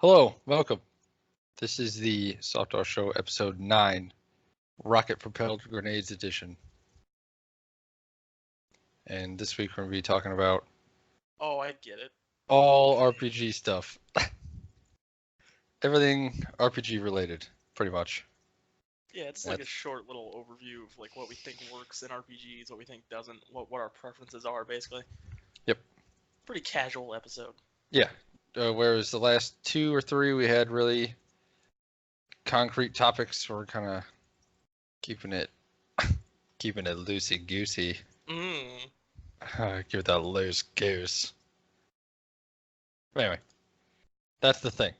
Hello, welcome. This is the Software Show episode 9, Rocket Propelled Grenades Edition. And this week we're going to be talking about Oh, I get it. all RPG stuff. Everything RPG related, pretty much. Yeah, it's like a short little overview of like what we think works in RPGs, what we think doesn't, what our preferences are, basically. Yep. Pretty casual episode. Yeah. Whereas the last 2 or 3 we had really concrete topics, we're kind of keeping it loosey goosey. Give it that loose goose. But anyway, that's the thing.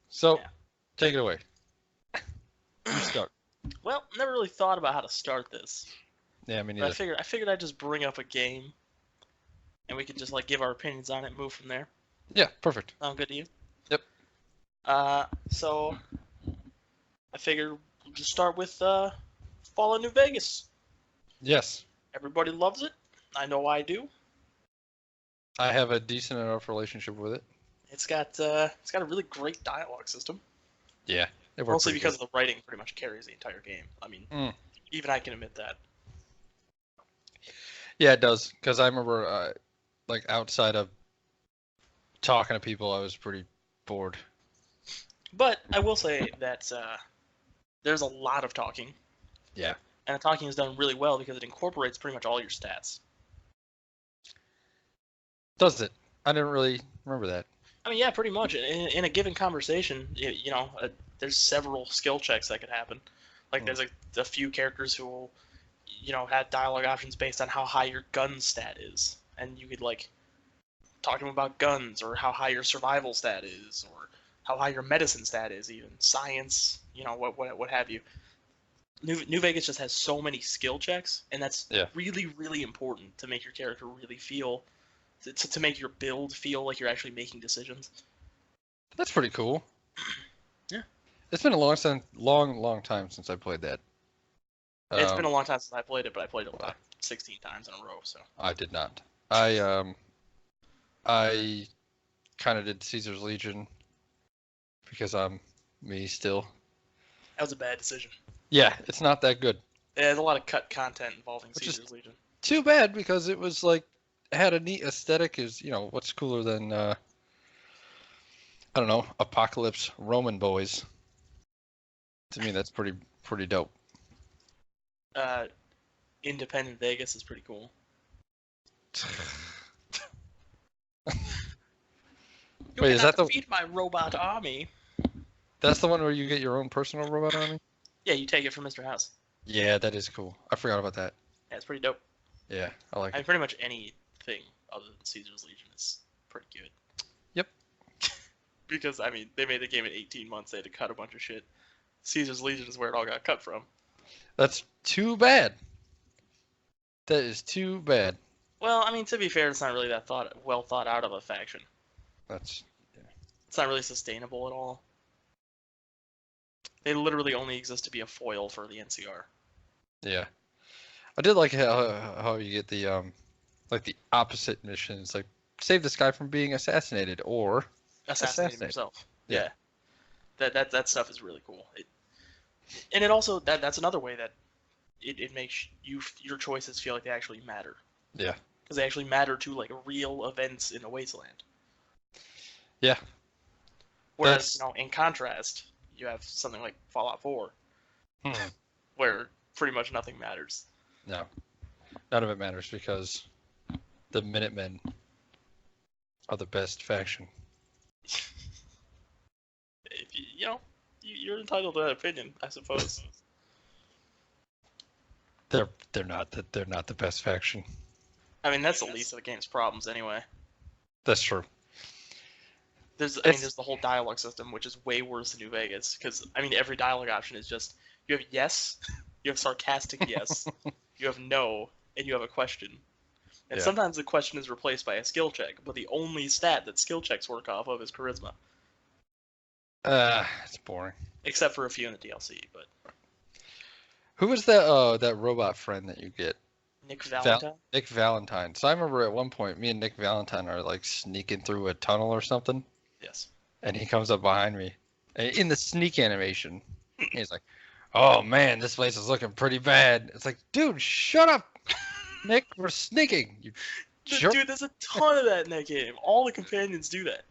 So, Yeah. Take it away. You start. Well, never really thought about how to start this. Yeah, me neither. But I figured I'd just bring up a game, and we could just like give our opinions on it and move from there. Yeah, perfect. Sound good to you? Yep. So I figured we'll just start with Fallout New Vegas. Yes. Everybody loves it. I know I do. I have a decent enough relationship with it. It's got a really great dialogue system. Yeah. Mostly because the writing pretty much carries the entire game. I mean, even I can admit that. Yeah, it does. Because I remember, like, outside of talking to people, I was pretty bored. But I will say that there's a lot of talking. Yeah. And the talking is done really well because it incorporates pretty much all your stats. Does it? I didn't really remember that. I mean, yeah, pretty much. In a given conversation, there's several skill checks that could happen. Like, there's a few characters who will, have dialogue options based on how high your gun stat is. And you could, like, talk to them about guns, or how high your survival stat is, or how high your medicine stat is, even. Science, what have you. New Vegas just has so many skill checks, and that's really, really important to make your character really feel... To make your build feel like you're actually making decisions. That's pretty cool. Yeah. It's been a long time since I played that. It's been a long time since I played it, but I played it about 16 times in a row, so. I did not. I kind of did Caesar's Legion because I'm me still. That was a bad decision. Yeah, it's not that good. There's a lot of cut content involving Caesar's Legion. Too bad, because it was like, had a neat aesthetic. Is, what's cooler than I don't know, Apocalypse Roman boys. To me, that's pretty dope. Independent Vegas is pretty cool. Wait, is that the defeat my robot army? That's the one where you get your own personal robot army? Yeah, you take it from Mr. House. Yeah, that is cool. I forgot about that. Yeah, it's pretty dope. Yeah, I like it. Pretty much anything other than Caesar's Legion is pretty good. Yep. Because, I mean, they made the game in 18 months. They had to cut a bunch of shit. Caesar's Legion is where it all got cut from. That's too bad. That is too bad. Well, I mean, to be fair, it's not really that well thought out of a faction. It's not really sustainable at all. They literally only exist to be a foil for the NCR. Yeah. I did like how you get the like the opposite missions, like save this guy from being assassinated or assassinate himself. Yeah. That stuff is really cool. And it also that's another way that it makes your choices feel like they actually matter. Yeah. Because they actually matter to like real events in the wasteland. Yeah. Whereas, in contrast, you have something like Fallout 4, where pretty much nothing matters. No. None of it matters because the Minutemen are the best faction. If you're entitled to that opinion, I suppose. They're not the best faction. I mean, that's the least of the game's problems anyway. That's true. There's the whole dialogue system, which is way worse than New Vegas, because every dialogue option is just you have yes, you have sarcastic yes, you have no, and you have a question. And sometimes the question is replaced by a skill check, but the only stat that skill checks work off of is charisma. It's boring. Except for a few in the DLC, but. Who was that robot friend that you get? Nick Valentine? Nick Valentine. So I remember at one point, me and Nick Valentine are like sneaking through a tunnel or something. Yes. and he comes up behind me in the sneak animation. He's like, "Oh man, this place is looking pretty bad." It's like, dude, shut up, Nick. We're sneaking. You jerk. Dude, there's a ton of that in that game. All the companions do that.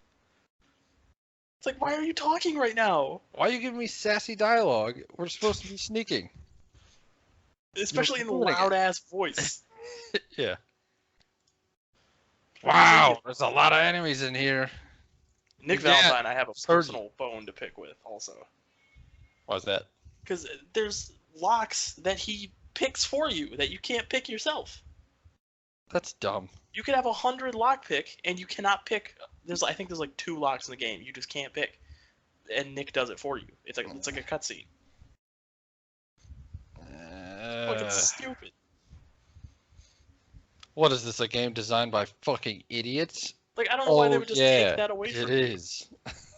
It's like, why are you talking right now? Why are you giving me sassy dialogue? We're supposed to be sneaking. Especially in the loud-ass voice. Yeah. Wow, there's a lot of enemies in here. Nick Valentine, I have a personal bone to pick with, also. Why's that? Because there's locks that he picks for you that you can't pick yourself. That's dumb. You could have 100 lockpick, and you cannot pick. I think there's like 2 locks in the game you just can't pick, and Nick does it for you. It's like a cutscene. Like, it's stupid. What is this? A game designed by fucking idiots? Like, I don't know why they would just take that away from you. It is. It's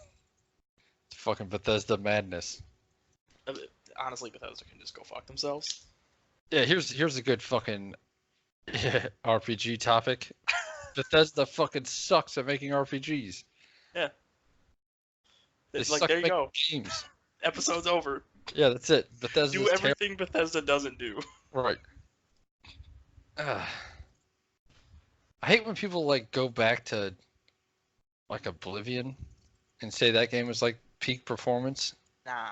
fucking Bethesda madness. Honestly, Bethesda can just go fuck themselves. Yeah, here's a good fucking RPG topic. Bethesda fucking sucks at making RPGs. Yeah. It's like, there you go. Games. Episode's over. Yeah, that's it. Bethesda do everything Bethesda doesn't do. Right. I hate when people like go back to like Oblivion and say that game was like peak performance. Nah.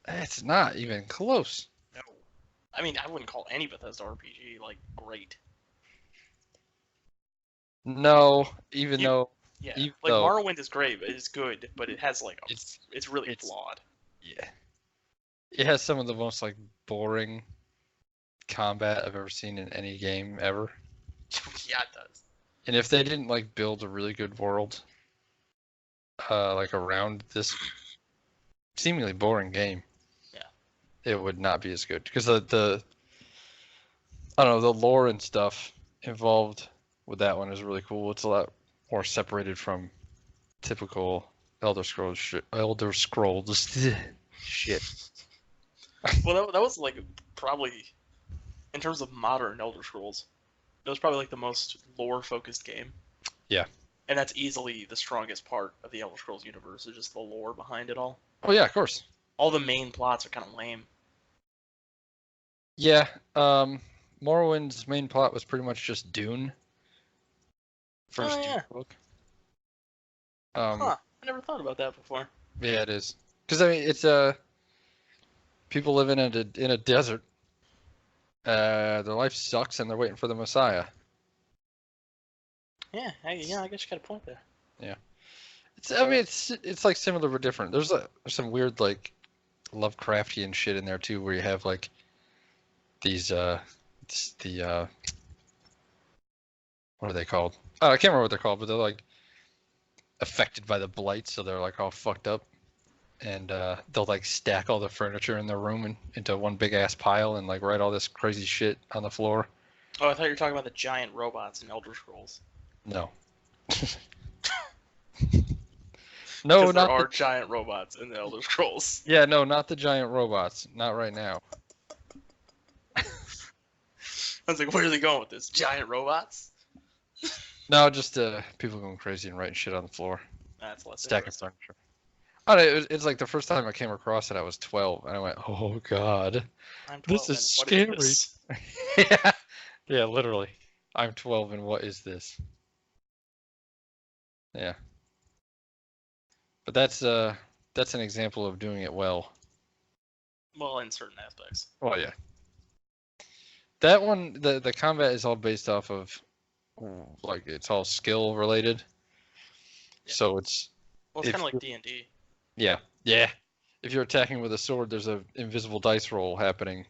It's not even close. No. I mean, I wouldn't call any Bethesda RPG like great. No, even though. Yeah, like Morrowind is great, it's good, but it has like it's really flawed. Yeah. It has some of the most like boring combat I've ever seen in any game ever. Yeah, it does. And if they didn't like build a really good world like around this seemingly boring game, it would not be as good. Because the I don't know, the lore and stuff involved with that one is really cool. It's a lot more separated from typical Elder Scrolls shit. Well, that was like probably, in terms of modern Elder Scrolls, it was probably like the most lore-focused game. Yeah. And that's easily the strongest part of the Elder Scrolls universe, is just the lore behind it all. Oh yeah, of course. All the main plots are kind of lame. Yeah, Morrowind's main plot was pretty much just Dune. First Dune book. I never thought about that before. Yeah, it is. Because I mean, it's people living in a desert. Their life sucks, and they're waiting for the Messiah. Yeah, I guess you got a point there. Yeah, it's like similar but different. There's some weird like Lovecraftian shit in there too, where you have like these what are they called? Oh, I can't remember what they're called, but they're like affected by the blight, so they're like all fucked up, and they'll like stack all the furniture in their room into one big ass pile and like write all this crazy shit on the floor. Oh, I thought you were talking about the giant robots in Elder Scrolls. No. No, there are giant robots in the Elder Scrolls. Yeah, no, not the giant robots. Not right now. I was like, where are they going with this? Giant robots? No, just people going crazy and writing shit on the floor. That's less stacking furniture. I don't know, it's like the first time I came across it, I was 12, and I went, "Oh God, I'm 12, this is scary." Yeah, yeah, literally. I'm 12, and what is this? Yeah. But that's an example of doing it well. Well, in certain aspects. Well, yeah. That one, the combat is all based off of, like, it's all skill related. Yeah. So it's. Well, it's kind of like D&D. Yeah, yeah. If you're attacking with a sword, there's an invisible dice roll happening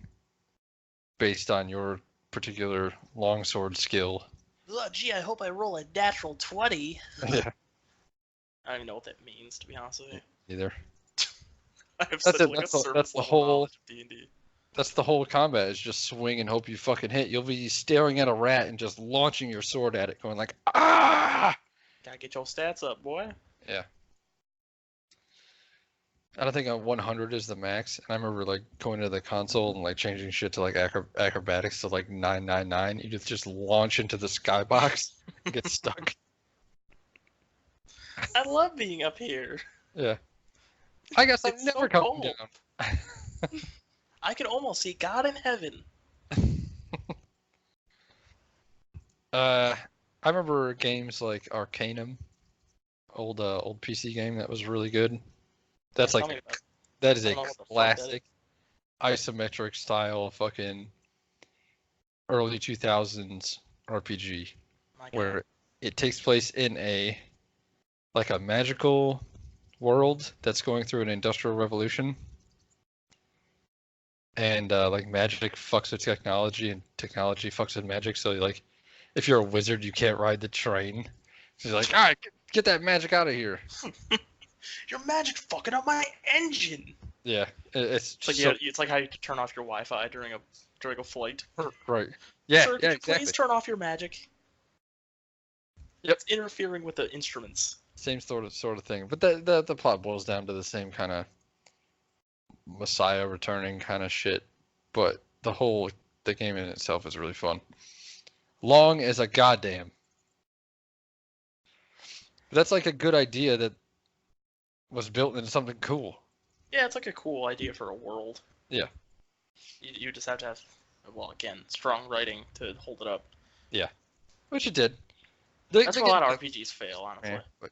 based on your particular longsword skill. Oh, gee, I hope I roll a natural 20. Yeah. I don't even know what that means, to be honest with you. Either. I have that's the whole D&D. That's the whole combat, is just swing and hope you fucking hit. You'll be staring at a rat and just launching your sword at it, going like, ah! Gotta get your stats up, boy. Yeah. I don't think 100 is the max. And I remember like going to the console and like changing shit to like acrobatics to like 999. You just launch into the skybox and get stuck. I love being up here. Yeah. I guess I'm It's never so coming cold. down. I can almost see God in heaven. I remember games like Arcanum, old PC game that was really good. Yeah, That's tell like me about it. that is I a don't know what the fuck that is. classic isometric style fucking early 2000s RPG My guy. where it takes place in a magical world that's going through an industrial revolution, and like magic fucks with technology and technology fucks with magic. So like if you're a wizard, you can't ride the train. So you're like, all right, get that magic out of here. Your magic fucking up my engine. Yeah, it's It's like so it's like how you turn off your Wi-Fi during a flight. right. Yeah, Sir, yeah, could you please exactly. turn off your magic? Yep. It's interfering with the instruments. Same sort of thing. But the plot boils down to the same kind of Messiah returning kind of shit. But the game in itself is really fun. Long as a goddamn. But that's like a good idea that was built into something cool. Yeah, it's like a cool idea for a world. Yeah. You just have to have, well, again, strong writing to hold it up. Yeah. Which it did. That's where a lot of RPGs fail, honestly. Yeah, but,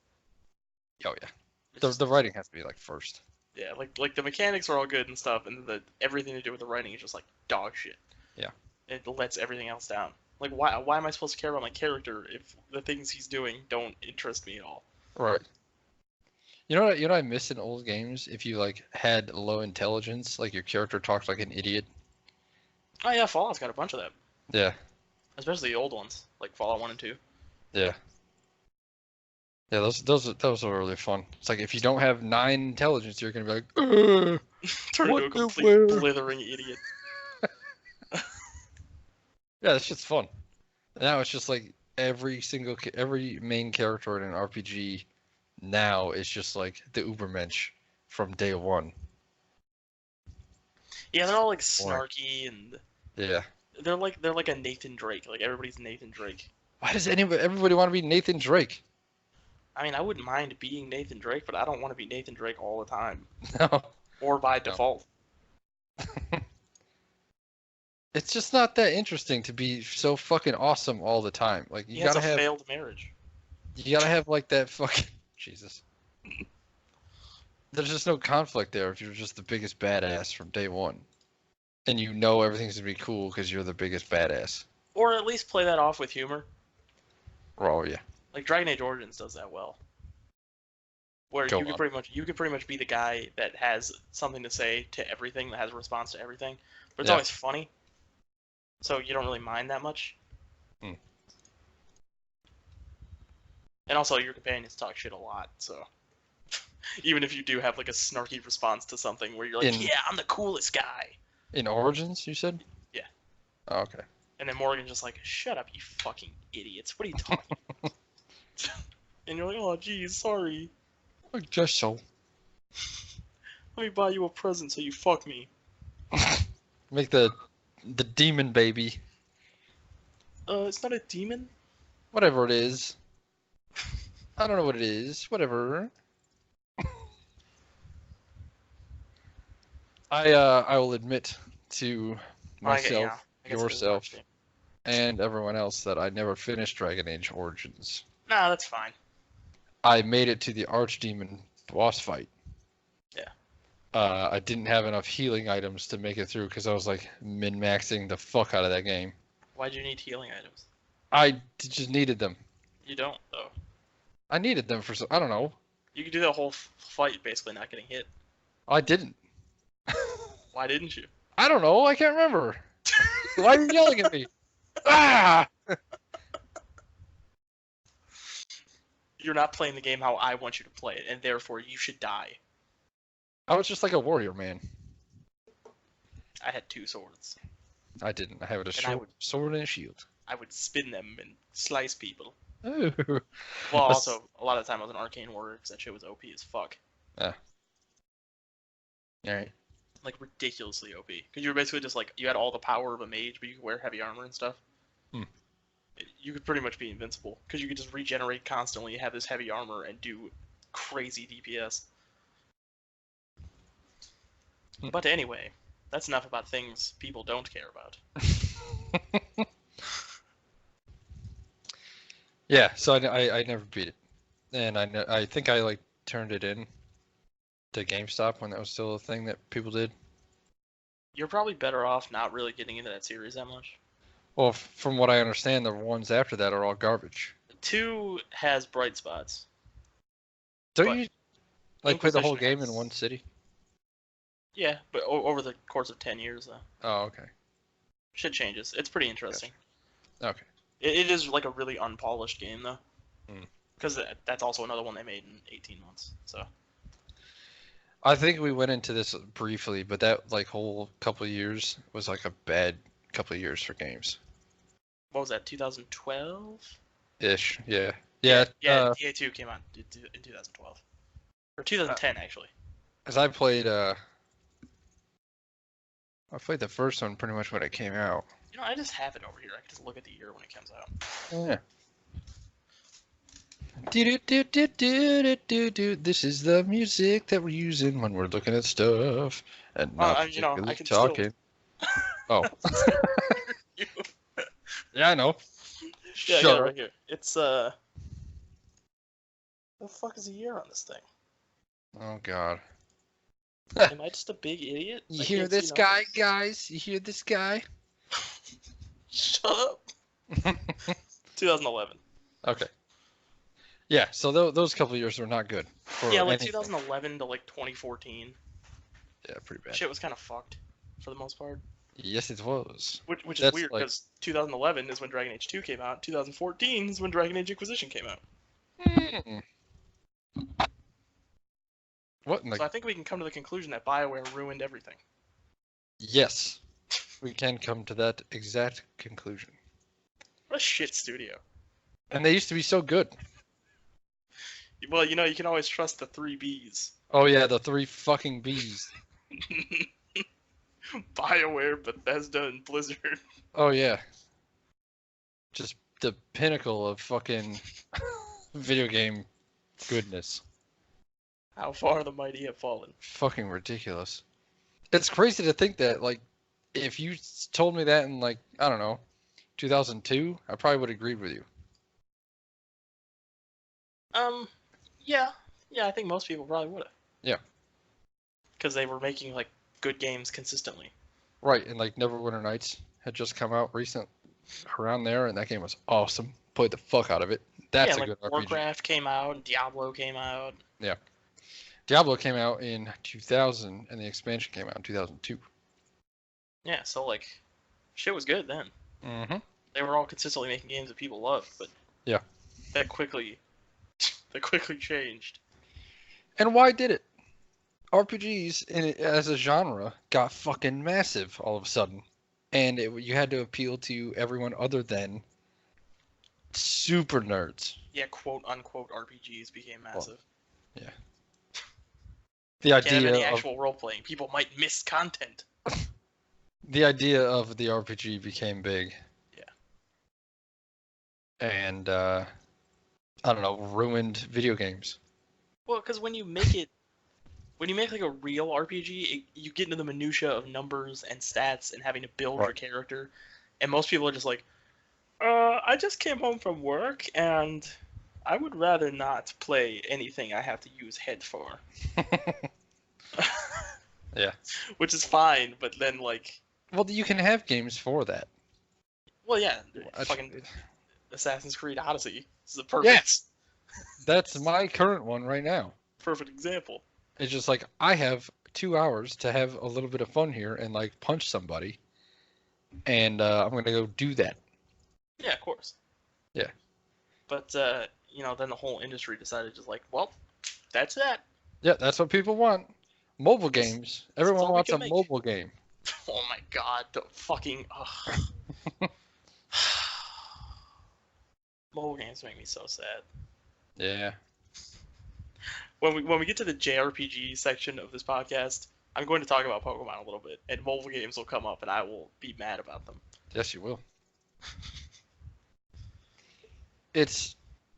oh yeah. It's The writing has to be like first. Yeah, like the mechanics are all good and stuff, and everything to do with the writing is just like dog shit. Yeah. It lets everything else down. Like why am I supposed to care about my character if the things he's doing don't interest me at all? Right. You know what I miss in old games? If you like had low intelligence, like your character talked like an idiot. Oh yeah, Fallout's got a bunch of that, Yeah. especially the old ones, like Fallout 1 and 2. Yeah. Yeah, those are really fun. It's like if you don't have 9 intelligence, you're gonna be like, "Ugh, Turn into a what the complete where?" blithering idiot. Yeah, it's just fun. Now it's just like every main character in an RPG now is just like the Ubermensch from day one. Yeah, they're all like Boring. snarky and Yeah. they're like a Nathan Drake. Like everybody's Nathan Drake. Why does everybody want to be Nathan Drake? I mean, I wouldn't mind being Nathan Drake, but I don't want to be Nathan Drake all the time No. or by No. default. It's just not that interesting to be so fucking awesome all the time. Like He has a failed marriage. you gotta have like that fucking Jesus. There's just no conflict there if you're just the biggest badass from day one. And you know everything's gonna be cool because you're the biggest badass. Or at least play that off with humor. Oh yeah. Like Dragon Age Origins does that well. Where Go you on. could pretty much be the guy that has something to say to everything, that has a response to everything. But it's Yeah. always funny. So you don't really mind that much. Hmm. And also your companions talk shit a lot, so even if you do have like a snarky response to something where you're like, yeah, I'm the coolest guy. In Origins, you said? Yeah. Oh, okay. And then Morgan's just like, shut up, you fucking idiots. What are you talking about? And you're like, oh, geez, sorry. Just so. Let me buy you a present so you fuck me. Make the demon baby. It's not a demon? Whatever it is. I don't know what it is. Whatever. I will admit to myself, I guess it is yourself, an RPG. and everyone else that I never finished Dragon Age Origins. Nah, that's fine. I made it to the Archdemon boss fight. Yeah. I didn't have enough healing items to make it through because I was like min-maxing the fuck out of that game. Why'd you need healing items? I just needed them. You don't, though. I needed them for I don't know. You could do the whole fight basically not getting hit. I didn't. Why didn't you? I don't know. I can't remember. Why are you yelling at me? Ah! You're not playing the game how I want you to play it, and therefore you should die. I was just like a warrior man. I had 2 swords. I didn't. I have a And sword and a shield. I would spin them and slice people. Ooh. Well, also, a lot of the time I was an arcane warrior because that shit was OP as fuck. Alright. Like, ridiculously OP. Because you were basically just like, you had all the power of a mage, but you could wear heavy armor and stuff. You could pretty much be invincible. Because you could just regenerate constantly, have this heavy armor, and do crazy DPS. But anyway, that's enough about things people don't care about. Yeah, so I never beat it, and I think I like turned it in to GameStop when that was still a thing that people did. You're probably better off not really getting into that series that much. Well, from what I understand, the ones after that are all garbage. 2 has bright spots, Don't but you like play the whole Inquisition game in has... one city? Yeah, but over the course of 10 years, though. Oh, okay. Shit changes. It's pretty interesting. Gotcha. Okay. It is like a really unpolished game, though. Hmm. Because that's also another one they made in 18 months. So I think we went into this briefly, but that like whole couple of years was like a bad couple of years for games. what was that? 2012? Ish. Yeah. Yeah. Yeah. DA2 came out in 2012 or 2010 actually. As I played the first one pretty much when it came out. You know, I just have it over here. I can just look at the year when it comes out. Yeah. This is the music that we're using when we're looking at stuff and not I can talking. Oh. You. Yeah, I know. Yeah, I got it right here. It's the fuck is the year on this thing? Oh God. Am I just a big idiot? You hear this guy, guys? You hear this guy? Shut up. 2011. Okay. Yeah, so those couple of years were not good. Yeah, like anything. 2011 to like 2014. Yeah, pretty bad. Shit was kind of fucked for the most part. Yes, it was. Which is weird because 2011 is when Dragon Age 2 came out. 2014 is when Dragon Age Inquisition came out. What? So I think we can come to the conclusion that BioWare ruined everything. Yes, we can come to that exact conclusion. What a shit studio. And they used to be so good. Well, you know, you can always trust the 3 Bs. Oh yeah, the 3 fucking Bs. BioWare, Bethesda, and Blizzard. Oh yeah. Just the pinnacle of fucking video game goodness. How far the mighty have fallen. Fucking ridiculous. It's crazy to think that, like, if you told me that in, like, I don't know, 2002, I probably would agree with you. Yeah. Yeah, I think most people probably would have. Yeah. Because they were making, like, good games consistently. Right, and, like, Neverwinter Nights had just come out around there, and that game was awesome. Played the fuck out of it. That's a good RPG. Warcraft came out, Diablo came out. Yeah. Diablo came out in 2000, and the expansion came out in 2002. Yeah, so, like, shit was good then. Mm-hmm. They were all consistently making games that people loved, but yeah, that quickly changed. And why did it? RPGs as a genre got fucking massive all of a sudden, and you had to appeal to everyone other than super nerds. Yeah, quote unquote RPGs became massive. Well, yeah. The idea can't have any actual role playing. People might miss content. The idea of the RPG became big. Yeah. And I don't know, ruined video games. Well, because when you make like a real RPG, you get into the minutia of numbers and stats and having to build your character, and most people are just like, I just came home from work and I would rather not play anything I have to use head for. Yeah. Which is fine, but then like... Well, you can have games for that. Well, yeah. Fucking Assassin's Creed Odyssey is the perfect... Yes! That's my current one right now. Perfect example. It's just like, I have 2 hours to have a little bit of fun here and like punch somebody. And I'm going to go do that. Yeah, of course. Yeah. But, then the whole industry decided just like, well, that's that. Yeah, that's what people want. Mobile games. Everyone wants a mobile game. Oh my god, the fucking... Mobile games make me so sad. Yeah. When we get to the JRPG section of this podcast, I'm going to talk about Pokemon a little bit, and mobile games will come up, and I will be mad about them. Yes, you will. It's...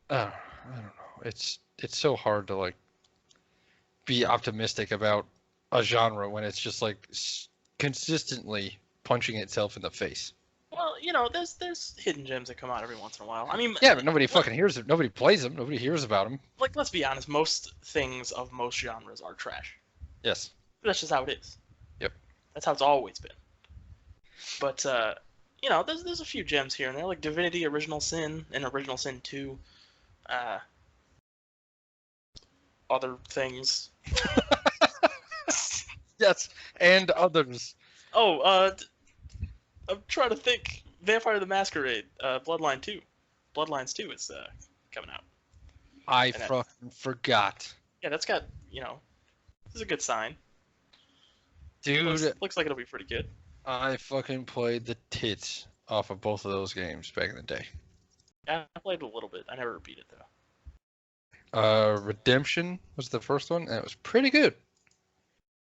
I don't know. It's so hard to, like, be optimistic about a genre when it's just like consistently punching itself in the face. Well, there's hidden gems that come out every once in a while. I mean, Yeah, but nobody fucking hears it. Nobody plays them. Nobody hears about them. like let's be honest, most things of most genres are trash. Yes. That's just how it is. Yep. That's how it's always been. But there's a few gems here and there, like Divinity: Original Sin and Original Sin 2. Other things. Yes, and others. Oh, I'm trying to think. Vampire the Masquerade, Bloodline 2. Bloodlines 2 is coming out. I fucking forgot. Yeah, that's got, this is a good sign. Dude, looks like it'll be pretty good. I fucking played the tits off of both of those games back in the day. Yeah, I played a little bit. I never beat it though. Redemption was the first one, and it was pretty good.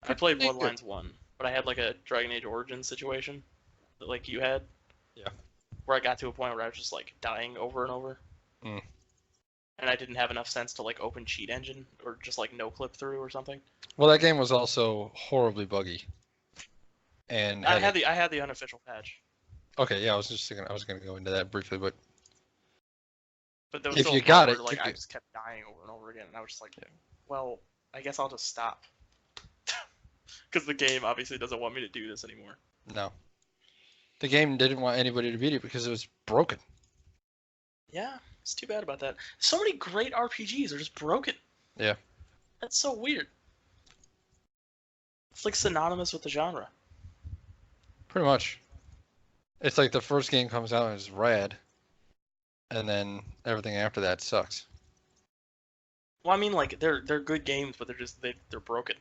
I played Bloodlines 1, but I had like a Dragon Age Origins situation that like you had. Yeah. Where I got to a point where I was just like dying over and over. Mm. And I didn't have enough sense to like open cheat engine or just like no clip through or something. Well, that game was also horribly buggy. And I had the unofficial patch. Okay, yeah, I was gonna go into that briefly, but there was if still you a got point it, where, like I just kept dying over and over again, and I was just like, well, I guess I'll just stop. Because the game obviously doesn't want me to do this anymore. No. The game didn't want anybody to beat it because it was broken. Yeah, it's too bad about that. So many great RPGs are just broken. Yeah. That's so weird. It's like synonymous with the genre. Pretty much. It's like the first game comes out and it's rad, and then everything after that sucks. Well, I mean, like they're good games, but they're broken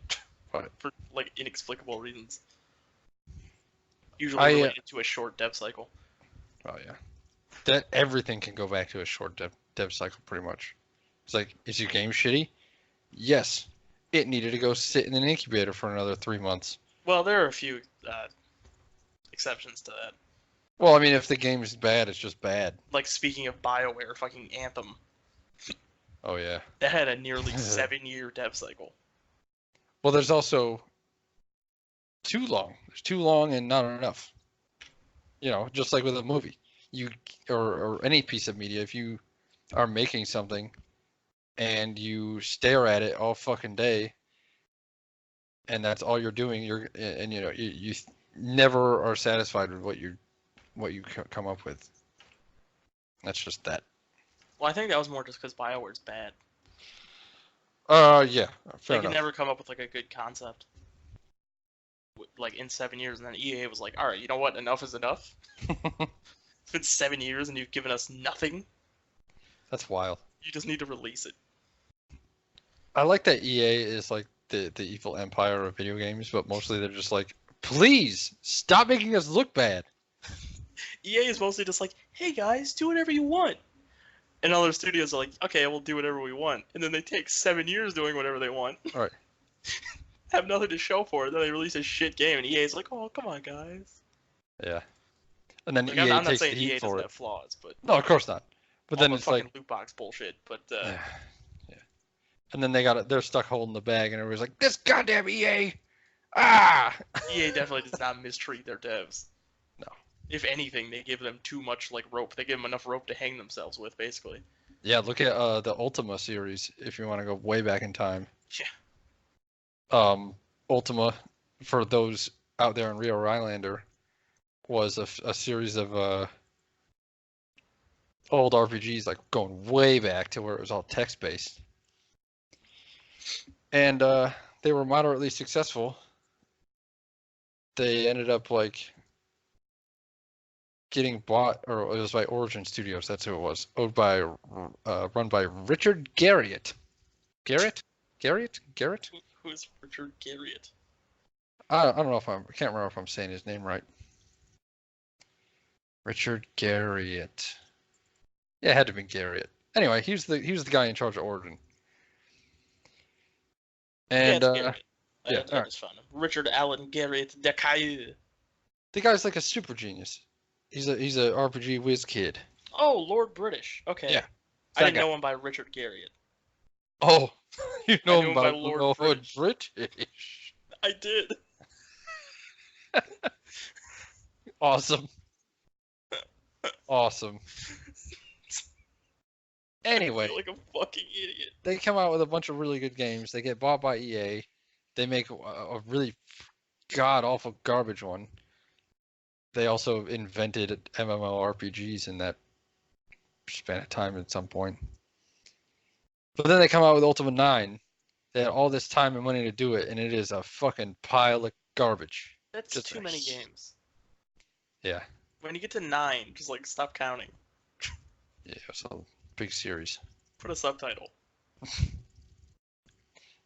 Right. for like inexplicable reasons. Usually related to a short dev cycle. Oh yeah. That everything can go back to a short dev cycle pretty much. It's like, is your game shitty? Yes. It needed to go sit in an incubator for another 3 months. Well, there are a few exceptions to that. Well, I mean, if the game is bad, it's just bad. Like speaking of BioWare, fucking Anthem. Oh yeah. That had a nearly 7-year dev cycle. Well, there's also too long. There's too long and not enough. Just like with a movie, or any piece of media, if you are making something and you stare at it all fucking day, and that's all you're doing, you never are satisfied with what you come up with. That's just that. Well, I think that was more just because BioWare's bad. Yeah, fair They can enough. never come up with like a good concept. Like in 7 years, and then EA was like, "All right, you know what? Enough is enough." It's been 7 years, and you've given us nothing. That's wild. You just need to release it. I like that EA is like the evil empire of video games, but mostly they're just like, please stop making us look bad. EA is mostly just like, "Hey guys, do whatever you want." And other studios are like, "Okay, we'll do whatever we want." And then they take 7 years doing whatever they want. All right. Have nothing to show for it. Then they release a shit game, and EA's like, "Oh, come on, guys." Yeah. And then Like, EA I'm not takes saying the EA heat doesn't for have it. flaws, but No, of course not. But then the it's fucking like, loot box bullshit. But yeah. And then they're stuck holding the bag, and everybody's like, this goddamn EA. Ah. EA definitely does not mistreat their devs. No. If anything, they give them too much like rope. They give them enough rope to hang themselves with, basically. Yeah, look at the Ultima series if you want to go way back in time. Yeah. Ultima, for those out there in Rio Rylander, was a series of old RPGs, like going way back to where it was all text based, and they were moderately successful. They ended up like getting bought, or it was by Origin Studios. That's who it was. Owned by, run by Richard Garriott. Garrett? Who is Richard Garriott? I don't know if I can't remember if I'm saying his name right. Richard Garriott. Yeah, it had to be Garriott. Anyway, he was the guy in charge of Origin. And yeah, that was fun. Richard Allen Garriott Decaille. the guy's like a super genius. He's a RPG whiz kid. Oh, Lord British. Okay. Yeah. I didn't know him by Richard Garriott. Oh, you know him by Lord Lord British. British. I did. Awesome. Awesome. Anyway, I feel like a fucking idiot. they come out with a bunch of really good games. They get bought by EA. They make a really god-awful garbage one. They also invented MMORPGs in that span of time at some point. But then they come out with Ultima 9. They had all this time and money to do it, and it is a fucking pile of garbage. That's Just too many games. Yeah. When you get to 9, just like stop counting. Yeah, it's a big series. Put a subtitle.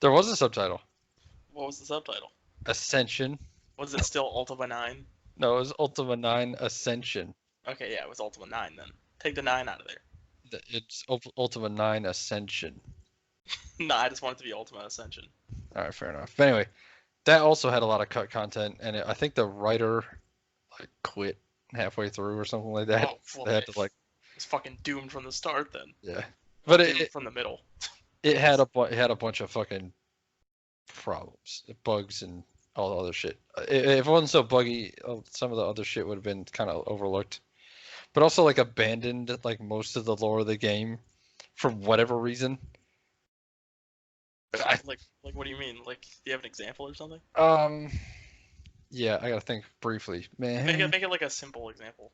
There was a subtitle. What was the subtitle? Ascension. Was it still Ultima 9? No, it was Ultima 9 Ascension. Okay, yeah, it was Ultima 9 then. Take the 9 out of there. It's Ultima 9 Ascension. No, I just want it to be Ultima Ascension. All right, fair enough. But anyway, that also had a lot of cut content, and I think the writer like quit halfway through or something like that. Oh, They had to like, it's fucking doomed from the start then. yeah. But Doomed from the middle. it had a bunch of fucking problems, bugs, and all the other shit. If it wasn't so buggy, some of the other shit would have been kind of overlooked. But also like abandoned like most of the lore of the game for whatever reason. Like what do you mean? Like, do you have an example or something? Yeah, I gotta think briefly, man. Make it like a simple example.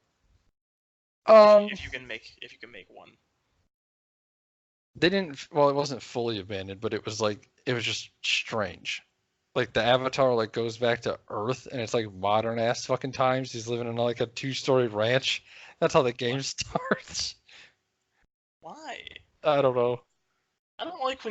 Um, If you can make one. They didn't. Well, it wasn't fully abandoned, but it was just strange. Like the Avatar like goes back to Earth, and it's like modern ass fucking times. He's living in like a 2-story ranch. That's how the game starts. Why? I don't know. I don't like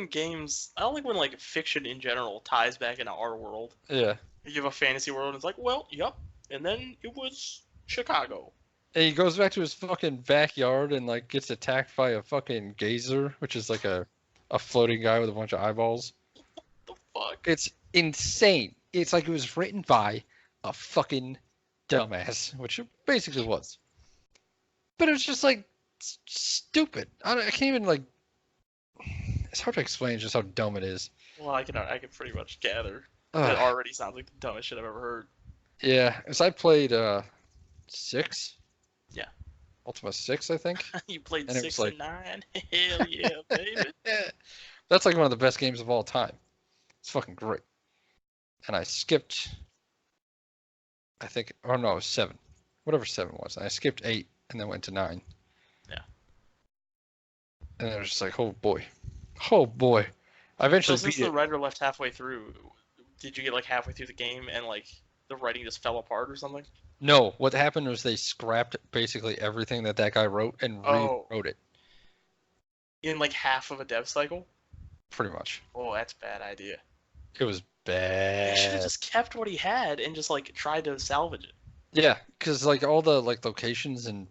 when like fiction in general ties back into our world. Yeah. You have a fantasy world, and it's like, well, yep, and then it was Chicago. And he goes back to his fucking backyard and like gets attacked by a fucking gazer, which is like a floating guy with a bunch of eyeballs. The fuck? It's insane. It's like it was written by a fucking dumbass, which it basically was. But it was just like stupid. I can't even like. It's hard to explain just how dumb it is. Well, I can pretty much gather. Ugh. It already sounds like the dumbest shit I've ever heard. Yeah, as I played 6. Yeah. Ultima 6, I think. You played And it 6 was and 9? Hell yeah, baby. That's like one of the best games of all time. It's fucking great. And I skipped, I think, oh no, it was 7. Whatever 7 was. And I skipped 8 and then went to 9. Yeah. And it was just like, oh boy. Oh boy. I eventually So since beat the it. writer left halfway through, did you get like halfway through the game and like the writing just fell apart or something? No, what happened was they scrapped basically everything that guy wrote and rewrote it. In like half of a dev cycle? Pretty much. Oh, that's a bad idea. It was bad. He should have just kept what he had and just like tried to salvage it. Yeah, because like all the like locations and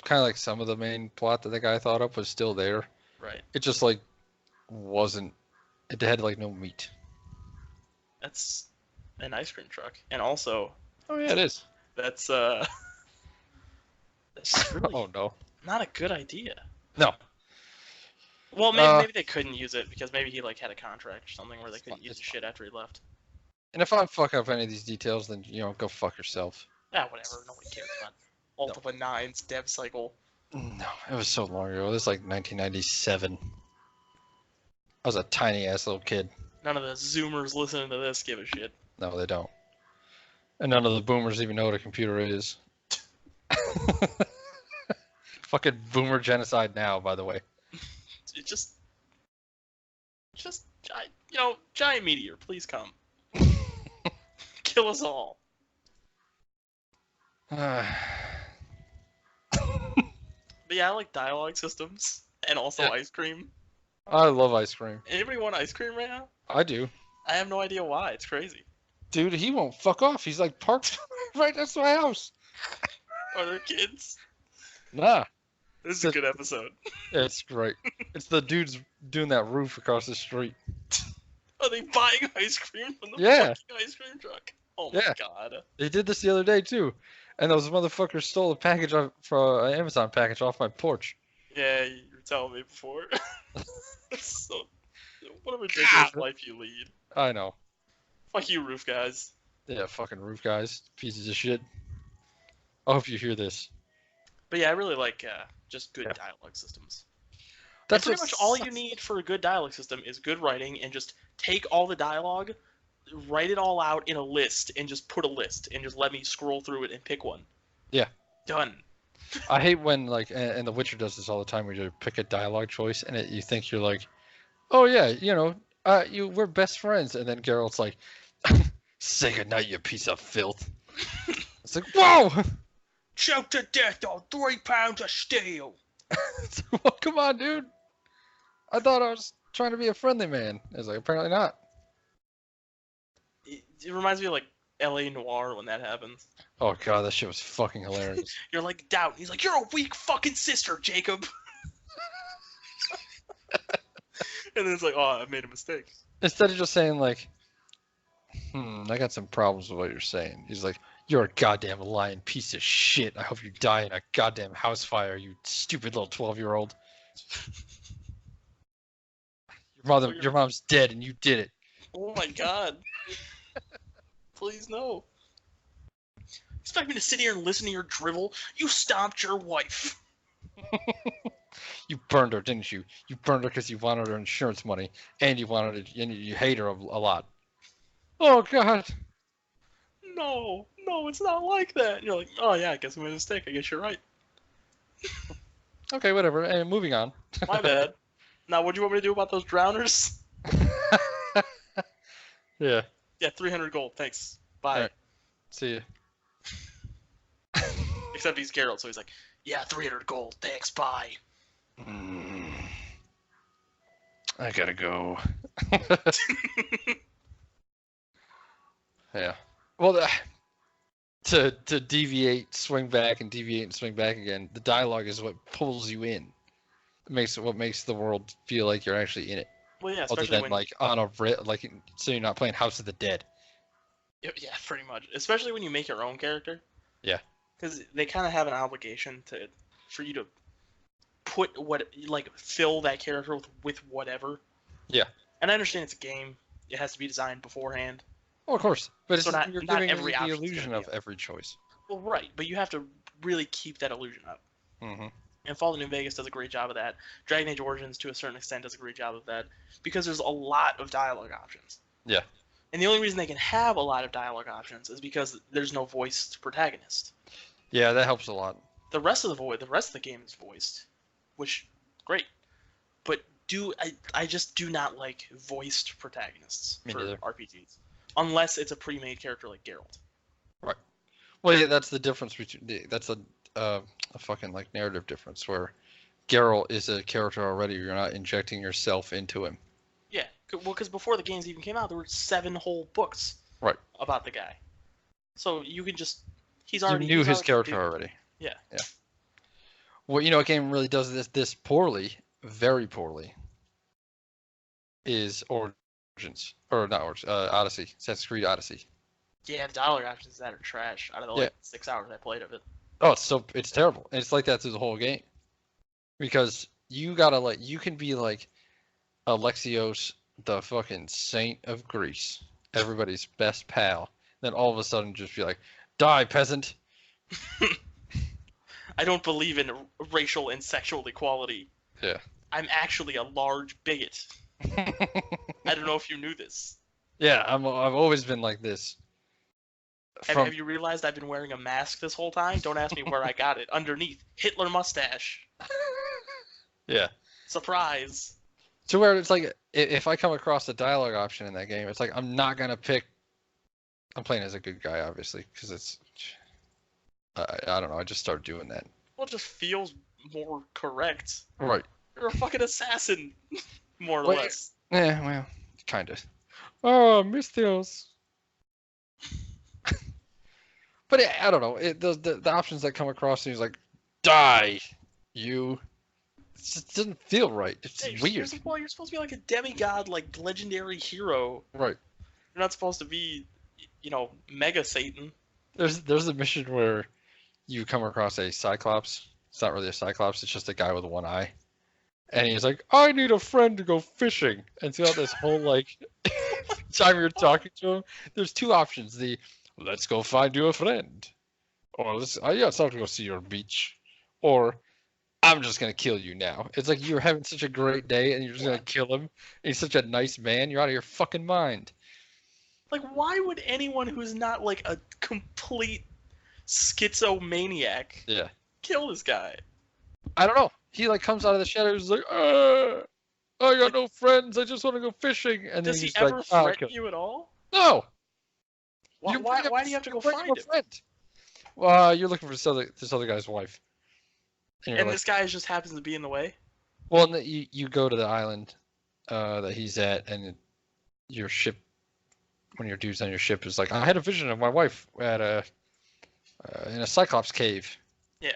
kind of like some of the main plot that guy thought up was still there. Right. It just like wasn't. It had like no meat. That's an ice cream truck, and also. Oh yeah, it is. That's really Oh no. not a good idea. No. Well, maybe they couldn't use it because maybe he like had a contract or something where they couldn't use the shit after he left. And if I fuck up any of these details, then go fuck yourself. Ah, whatever. Nobody cares about Ultima 9's dev cycle. No, it was so long ago. It was like 1997. I was a tiny ass little kid. None of the Zoomers listening to this give a shit. No, they don't. And none of the boomers even know what a computer is. Fucking boomer genocide now, by the way. It just, giant meteor, please come. Kill us all. Uh, But yeah, I like dialogue systems and also ice cream. I love ice cream. Anybody want ice cream right now? I do. I have no idea why. It's crazy. Dude, he won't fuck off. He's like parked right next to my house. Are there kids? Nah. This is a good episode. It's great. It's the dudes doing that roof across the street. Are they buying ice cream from the fucking ice cream truck? Oh my god. They did this the other day too. And those motherfuckers stole a package for an Amazon package off my porch. Yeah, you were telling me before. So, what a ridiculous life you lead. I know. Fuck you, roof guys. Yeah, fucking roof guys, pieces of shit. I hope you hear this. But yeah, I really like just good Yeah. dialogue systems. And That's pretty what much all you sucks. need for a good dialogue system is good writing, and just take all the dialogue, write it all out in a list, and just put a list, and just let me scroll through it and pick one. Yeah. Done. I hate when like, and The Witcher does this all the time, where you pick a dialogue choice, and you think you're like, oh yeah, we're best friends, and then Geralt's like, say goodnight, you piece of filth. It's like, whoa! Choked to death on 3 pounds of steel. Well, come on, dude. I thought I was trying to be a friendly man. It's like, apparently not. It reminds me of like L.A. Noir when that happens. Oh god, that shit was fucking hilarious. You're like Doubt. He's like, you're a weak fucking sister, Jacob. And then it's like, oh, I made a mistake. Instead of just saying like, I got some problems with what you're saying. He's like, you're a goddamn lying piece of shit. I hope you die in a goddamn house fire, you stupid little 12-year-old. Your mom's dead and you did it. Oh my god. Please no. Expect me to sit here and listen to your drivel? You stomped your wife. You burned her, didn't you? You burned her because you wanted her insurance money, and you hate her a lot. Oh god. No, it's not like that. And you're like, oh yeah, I guess I made a mistake. I guess you're right. Okay, whatever. And moving on. My bad. Now, what do you want me to do about those drowners? Yeah. Yeah, 300 gold. Thanks. Bye. Right. See ya. Except he's Geralt, so he's like, yeah, 300 gold. Thanks. Bye. I gotta go. Yeah. Well, to deviate, swing back, and deviate and swing back again. The dialogue is what pulls you in. What makes the world feel like you're actually in it. Well, yeah, Other especially than like on a so you're not playing House of the Dead. Yeah, pretty much. Especially when you make your own character. Yeah. Because they kind of have an obligation for you to fill that character with whatever. Yeah. And I understand it's a game. It has to be designed beforehand. Well, of course, but So you're not giving every the option's illusion gonna of be every choice. Well, right, but you have to really keep that illusion up. Mm-hmm. And Fallout New Vegas does a great job of that. Dragon Age Origins, to a certain extent, does a great job of that because there's a lot of dialogue options. Yeah. And the only reason they can have a lot of dialogue options is because there's no voiced protagonist. Yeah, that helps a lot. The rest of the game is voiced, which great. But I just do not like voiced protagonists Me for neither. RPGs, unless it's a pre-made character like Geralt. Right. Well, yeah, that's the difference between that's a fucking like narrative difference where Geralt is a character already. You're not injecting yourself into him. Yeah, well, because before the games even came out, there were 7 whole books Right. about the guy. So you can just You knew his character already. Yeah. Yeah. Well, a game really does this poorly, very poorly, is Origins. Or not Origins, Odyssey. Assassin's Creed Odyssey. Yeah, the dialogue options that are trash out of the 6 hours I played of it. Oh, it's terrible. And it's like that through the whole game. Because you can be like Alexios, the fucking saint of Greece, everybody's best pal. Then all of a sudden just be like, die, peasant. I don't believe in racial and sexual equality. Yeah. I'm actually a large bigot. I don't know if you knew this. Yeah, I've always been like this. Have you realized I've been wearing a mask this whole time? Don't ask me where I got it. Underneath, Hitler mustache. Yeah. Surprise. To where it's like, if I come across a dialogue option in that game, it's like I'm not gonna pick. I'm playing as a good guy, obviously, because it's. I don't know. I just started doing that. Well, it just feels more correct. Right. You're a fucking assassin, more or less. Yeah, well, kind of. Oh, Mystios. But I don't know. The options that come across, and he's like, die, you. It just doesn't feel right. It's weird. You're supposed to be like a demigod, like legendary hero. Right. You're not supposed to be, Mega Satan. There's a mission where you come across a Cyclops. It's not really a Cyclops. It's just a guy with one eye. And he's like, I need a friend to go fishing. And throughout this whole, time you're talking to him, there's two options. The let's go find you a friend, or let's yeah, it's time to go see your beach, or I'm just gonna kill you now. It's like you're having such a great day and you're just gonna kill him. He's such a nice man. You're out of your fucking mind. Like, why would anyone who's not like a complete schizomaniac Yeah. kill this guy? I don't know. He like comes out of the shadows like, I got no friends. I just want to go fishing. And Does then he he's ever like, oh, threaten you at all? no. Why do you have to go bring find a him? friend. Well, you're looking for this other guy's wife. And, And like, this guy just happens to be in the way? well, you go to the island that he's at, and your ship, one of your dudes on your ship is like, I had a vision of my wife at in a Cyclops cave. Yeah.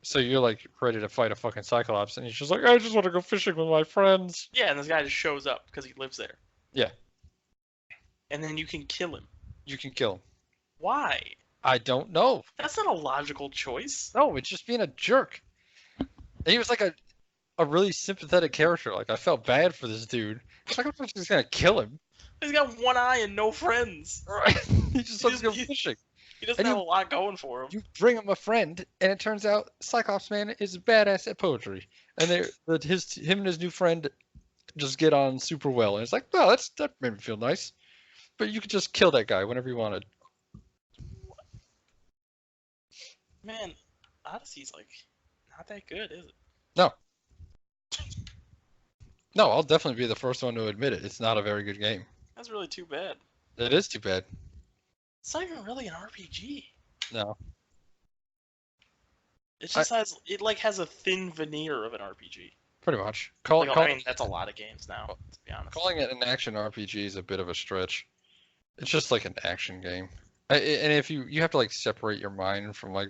So you're like ready to fight a fucking Cyclops, and he's just like, I just want to go fishing with my friends. Yeah, and this guy just shows up because he lives there. Yeah. And then you can kill him. You can kill him. Why? I don't know. That's not a logical choice. No, it's just being a jerk. And he was like a really sympathetic character. Like, I felt bad for this dude. It's like, I'm just gonna kill him. He's got one eye and no friends. Right? He just wants to go fishing. He doesn't And have a lot going for him. You bring him a friend, and it turns out Cyclops Man is badass at poetry. And him and his new friend just get on super well. And it's like, well, that made me feel nice. But you could just kill that guy whenever you wanted. Man, Odyssey's like not that good, is it? No. No, I'll definitely be the first one to admit it. It's not a very good game. That's really too bad. It is too bad. It's not even really an RPG. No. It just has a thin veneer of an RPG. Pretty much. I mean, that's a lot of games now, to be honest. Calling it an action RPG is a bit of a stretch. It's just like an action game. And if you have to like separate your mind from like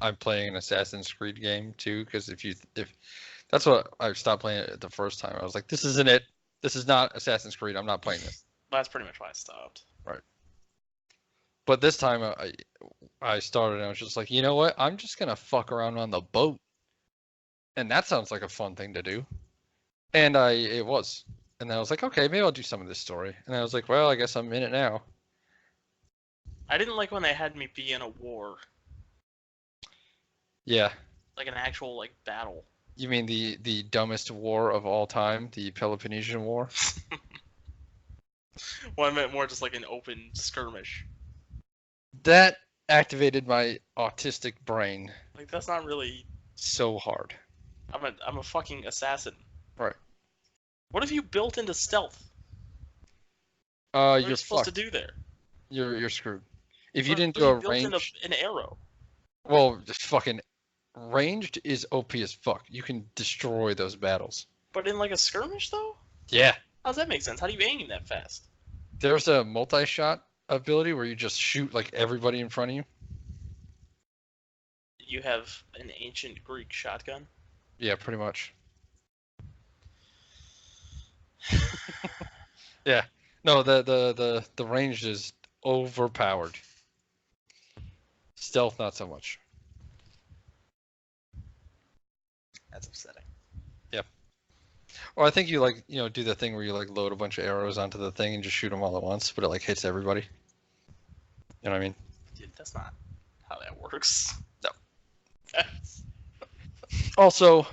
I'm playing an Assassin's Creed game too, because if that's what I stopped playing it the first time. I was like, this isn't it. This is not Assassin's Creed. I'm not playing this. That's pretty much why I stopped. Right. But this time I started and I was just like, you know what? I'm just gonna fuck around on the boat, and that sounds like a fun thing to do. And it was. And I was like, okay, maybe I'll do some of this story. And I was like, well, I guess I'm in it now. I didn't like when they had me be in a war. Yeah. Like an actual like battle. You mean the dumbest war of all time, the Peloponnesian War? Well, I meant more just like an open skirmish. That activated my autistic brain Like that's not really. so hard. I'm a fucking assassin. Right. What have you built into stealth? What are you You're supposed fucked. to do there? You're screwed. If you What didn't have do a you built in range, an arrow. well, just fucking ranged is OP as fuck. You can destroy those battles. But in like a skirmish though? Yeah. How does that make sense? How do you aim that fast? There's a multi-shot ability where you just shoot like everybody in front of you. You have an ancient Greek shotgun. Yeah, pretty much. Yeah. No, the range is overpowered. Stealth, not so much. That's upsetting. Yep. Or I think you like, do the thing where you like load a bunch of arrows onto the thing and just shoot them all at once, but it like hits everybody. You know what I mean? Dude, that's not how that works. No. Also,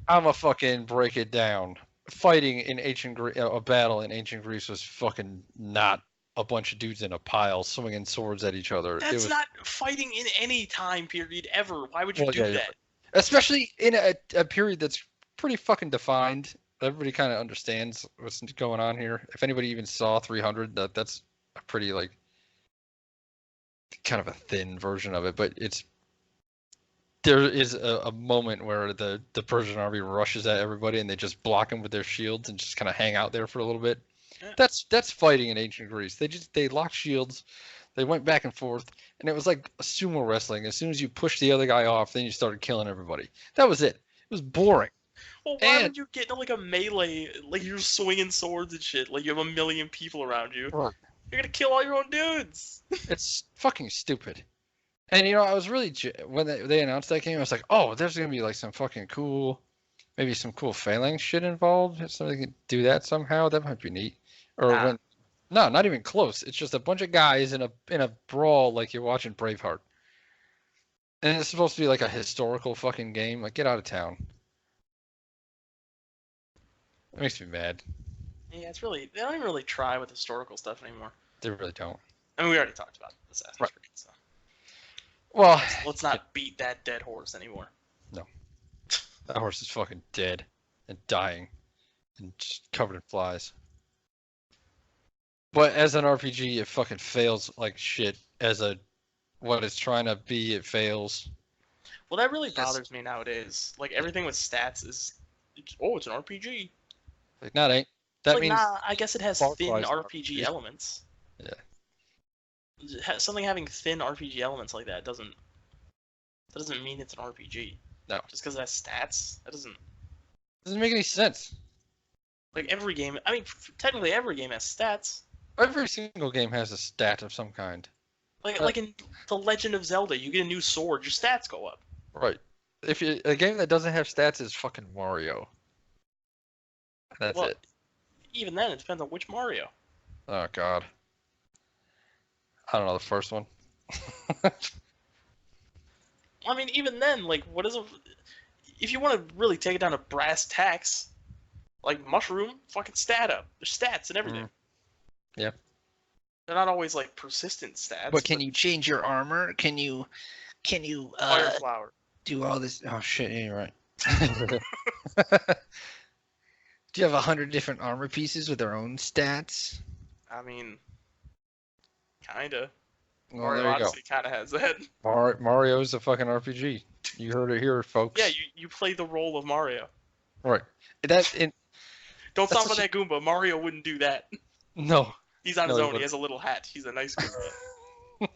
I'ma fucking break it down. Fighting in ancient Greece, a battle in ancient Greece was fucking not a bunch of dudes in a pile swinging swords at each other. That's not fighting in any time period ever. Why would you Well, do yeah, that? especially in a period that's pretty fucking defined. Everybody kind of understands what's going on here. If anybody even saw 300, that's a pretty like kind of a thin version of it, but there is a moment where the Persian army rushes at everybody and they just block them with their shields and just kind of hang out there for a little bit. Yeah. That's fighting in ancient Greece. They locked shields, they went back and forth, and it was like sumo wrestling. As soon as you pushed the other guy off, then you started killing everybody. That was it. It was boring. Well, why would you get into like a melee, like you're swinging swords and shit, like you have a million people around you? Right. You're gonna kill all your own dudes. It's fucking stupid. And I was really when they announced that game, I was like, oh, there's gonna be like some fucking cool, maybe some cool phalanx shit involved. If somebody could do that somehow, that might be neat. Or No, not even close. It's just a bunch of guys in a brawl like you're watching Braveheart. And it's supposed to be like a historical fucking game. Like, get out of town. It makes me mad. Yeah, it's really they don't even really try with historical stuff anymore. They really don't. I mean, we already talked about Assassin's Right. Creed, so Well, let's not beat that dead horse anymore. No. That horse is fucking dead and dying and just covered in flies. But as an RPG, it fucking fails like shit. As what it's trying to be, it fails. Well, that really bothers me nowadays. Like everything with stats is, it's an RPG. Like, no, it ain't. That Like, means nah, I guess it has Far thin Cry's an RPG RPG. elements. Yeah. Something having thin RPG elements like that doesn't mean it's an RPG. No. Just because it has stats, that doesn't make any sense. like every game. I mean, technically every game has stats. Every single game has a stat of some kind. Like in The Legend of Zelda, you get a new sword, your stats go up. Right. A game that doesn't have stats is fucking Mario. That's Well, it. Even then, it depends on which Mario. Oh god. I don't know, the first one. I mean, even then, like, what is a? If you want to really take it down to brass tacks, like Mushroom, fucking stat up. There's stats and everything. Yeah. They're not always like persistent stats. But can you change your armor? Can you Fire flower. do all this? Oh shit, yeah, you're right. Do you have 100 different armor pieces with their own stats? I mean, kinda. Well, Mario there you go. Odyssey kind of has that. Mario's a fucking RPG. You heard it here, folks. Yeah, you play the role of Mario. Right. Don't That's stomp on such that Goomba. Mario wouldn't do that. No. He's on No, his he own. He wouldn't. has a little hat. He's a nice Goomba.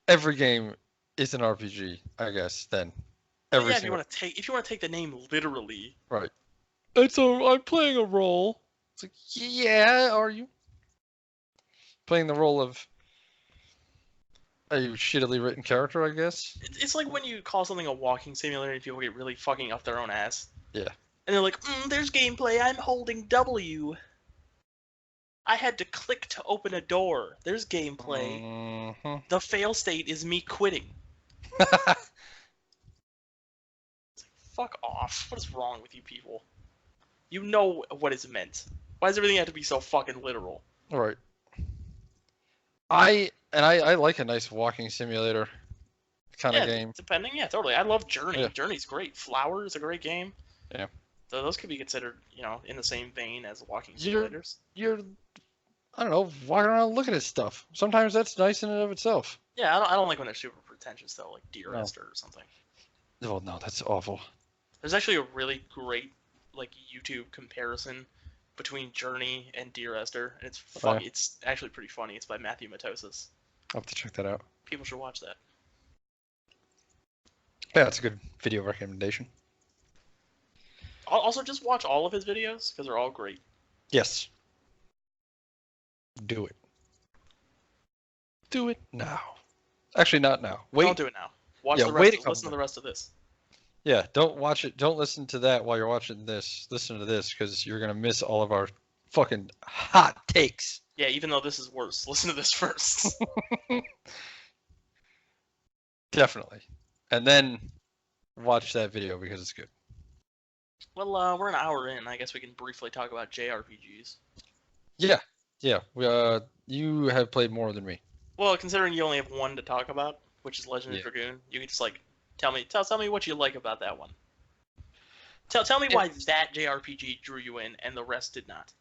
Every game is an RPG, I guess, then. Yeah, Every if you single want to take the name literally. Right. I'm playing a role. It's like, yeah, are you? Playing the role of a shittily written character, I guess. It's like when you call something a walking simulator and people get really fucking up their own ass. Yeah. And they're like, there's gameplay. I'm holding W. I had to click to open a door. There's gameplay. Mm-hmm. The fail state is me quitting. Fuck off. What is wrong with you people? You know what is meant. Why does everything have to be so fucking literal? Right. I like a nice walking simulator kind of game. Depending, yeah, totally. I love Journey. Yeah. Journey's great. Flower is a great game. Yeah. So those could be considered, in the same vein as walking You're- simulators. You're, I don't know, walking around looking at stuff. Sometimes that's nice in and of itself. Yeah, I don't like when they're super pretentious though, like Deer No. Esther or something. Well, no, that's awful. There's actually a really great like YouTube comparison between Journey and Deer Esther, and it's fun. Okay. It's actually pretty funny. It's by Matthew Matosis. I'll have to check that out. People should watch that. Yeah, that's a good video recommendation. Also, just watch all of his videos because they're all great. Yes. Do it. Do it now. Actually, not now. Wait. Don't do it now. Watch Yeah, the wait rest. a couple Listen to the rest of this. Yeah, don't watch it. Don't listen to that while you're watching this. Listen to this because you're gonna miss all of our fucking hot takes. Yeah, even though this is worse, listen to this first. Definitely. And then watch that video because it's good. Well, we're an hour in. I guess we can briefly talk about JRPGs. Yeah. Yeah. You have played more than me. Well, considering you only have one to talk about, which is Legend of Yeah. Dragoon, you can just like tell me what you like about that one. Tell me why that JRPG drew you in and the rest did not.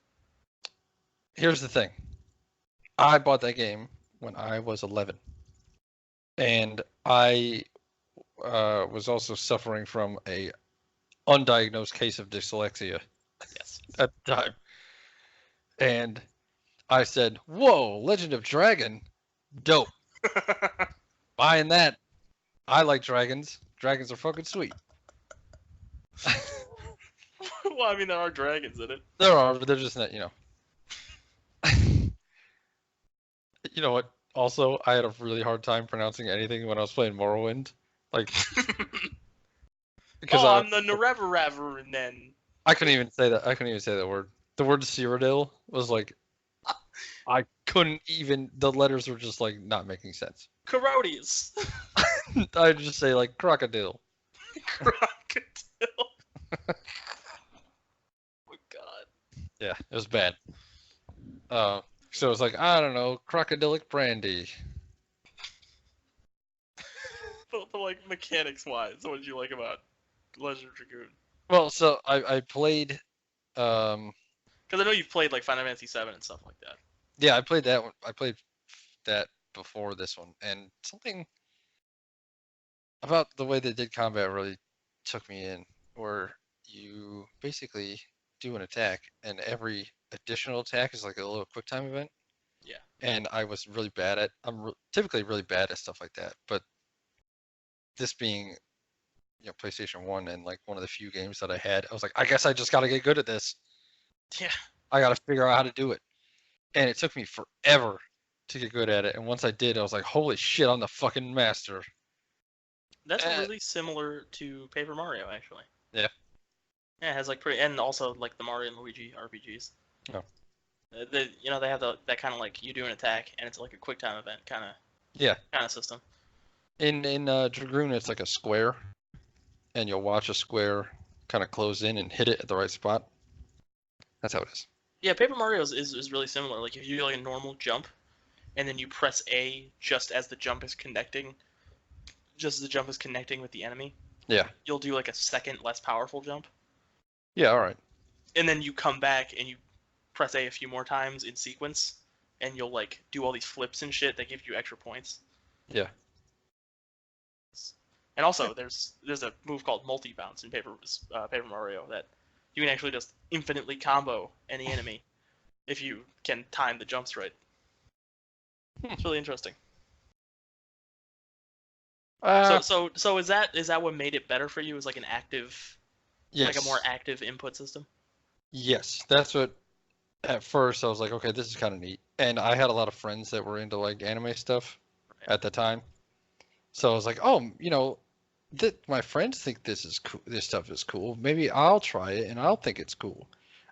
Here's the thing. I bought that game when I was 11. And I was also suffering from a undiagnosed case of dyslexia Yes. at the time. And I said, whoa, Legend of Dragon, dope. Buying that. I like dragons. Dragons are fucking sweet. Well, I mean, there are dragons in it. There are, but they're just not, You know what? Also, I had a really hard time pronouncing anything when I was playing Morrowind. Like, because I'm the Nerever and then. I couldn't even say that. I couldn't even say that word. The word Cyrodiil was like I couldn't even. The letters were just like not making sense. Corodies. I'd just say like crocodile. Crocodile. Oh my god. Yeah, it was bad. So it was like, I don't know, crocodilic brandy. But like mechanics wise, what did you like about Legend of Dragoon? Well, so I played, um, Because I know you've played like Final Fantasy VII and stuff like that. yeah, I played that one. I played that before this one, and something about the way they did combat really took me in, where you basically do an attack, and every additional attack is like a little quick time event. Yeah. And I was really bad at. Typically really bad at stuff like that, but this being, PlayStation 1 and like one of the few games that I had, I was like, I guess I just got to get good at this. Yeah. I got to figure out how to do it. And it took me forever to get good at it. And once I did, I was like, holy shit, I'm the fucking master. That's really similar to Paper Mario, actually. Yeah. Yeah, it has like and also like the Mario and Luigi RPGs. Oh. They have that kind of like you do an attack and it's like a quick time event kind of system. In Dragoon, it's like a square, and you'll watch a square kind of close in and hit it at the right spot. That's how it is. Yeah, Paper Mario is really similar. Like if you do like a normal jump, and then you press A just as the jump is connecting, with the enemy. Yeah. You'll do like a second less powerful jump. Yeah, all right. And then you come back and you press A few more times in sequence, and you'll like do all these flips and shit that give you extra points. Yeah. And also, there's a move called multi bounce in Paper Mario that you can actually just infinitely combo any enemy if you can time the jumps right. It's really interesting. So is that what made it better for you? Is like an active, yes. like a more active input system? Yes, that's what. At first, I was like, okay, this is kind of neat, and I had a lot of friends that were into like anime stuff at the time, so I was like, oh, my friends think this is cool. This stuff is cool. Maybe I'll try it, and I'll think it's cool.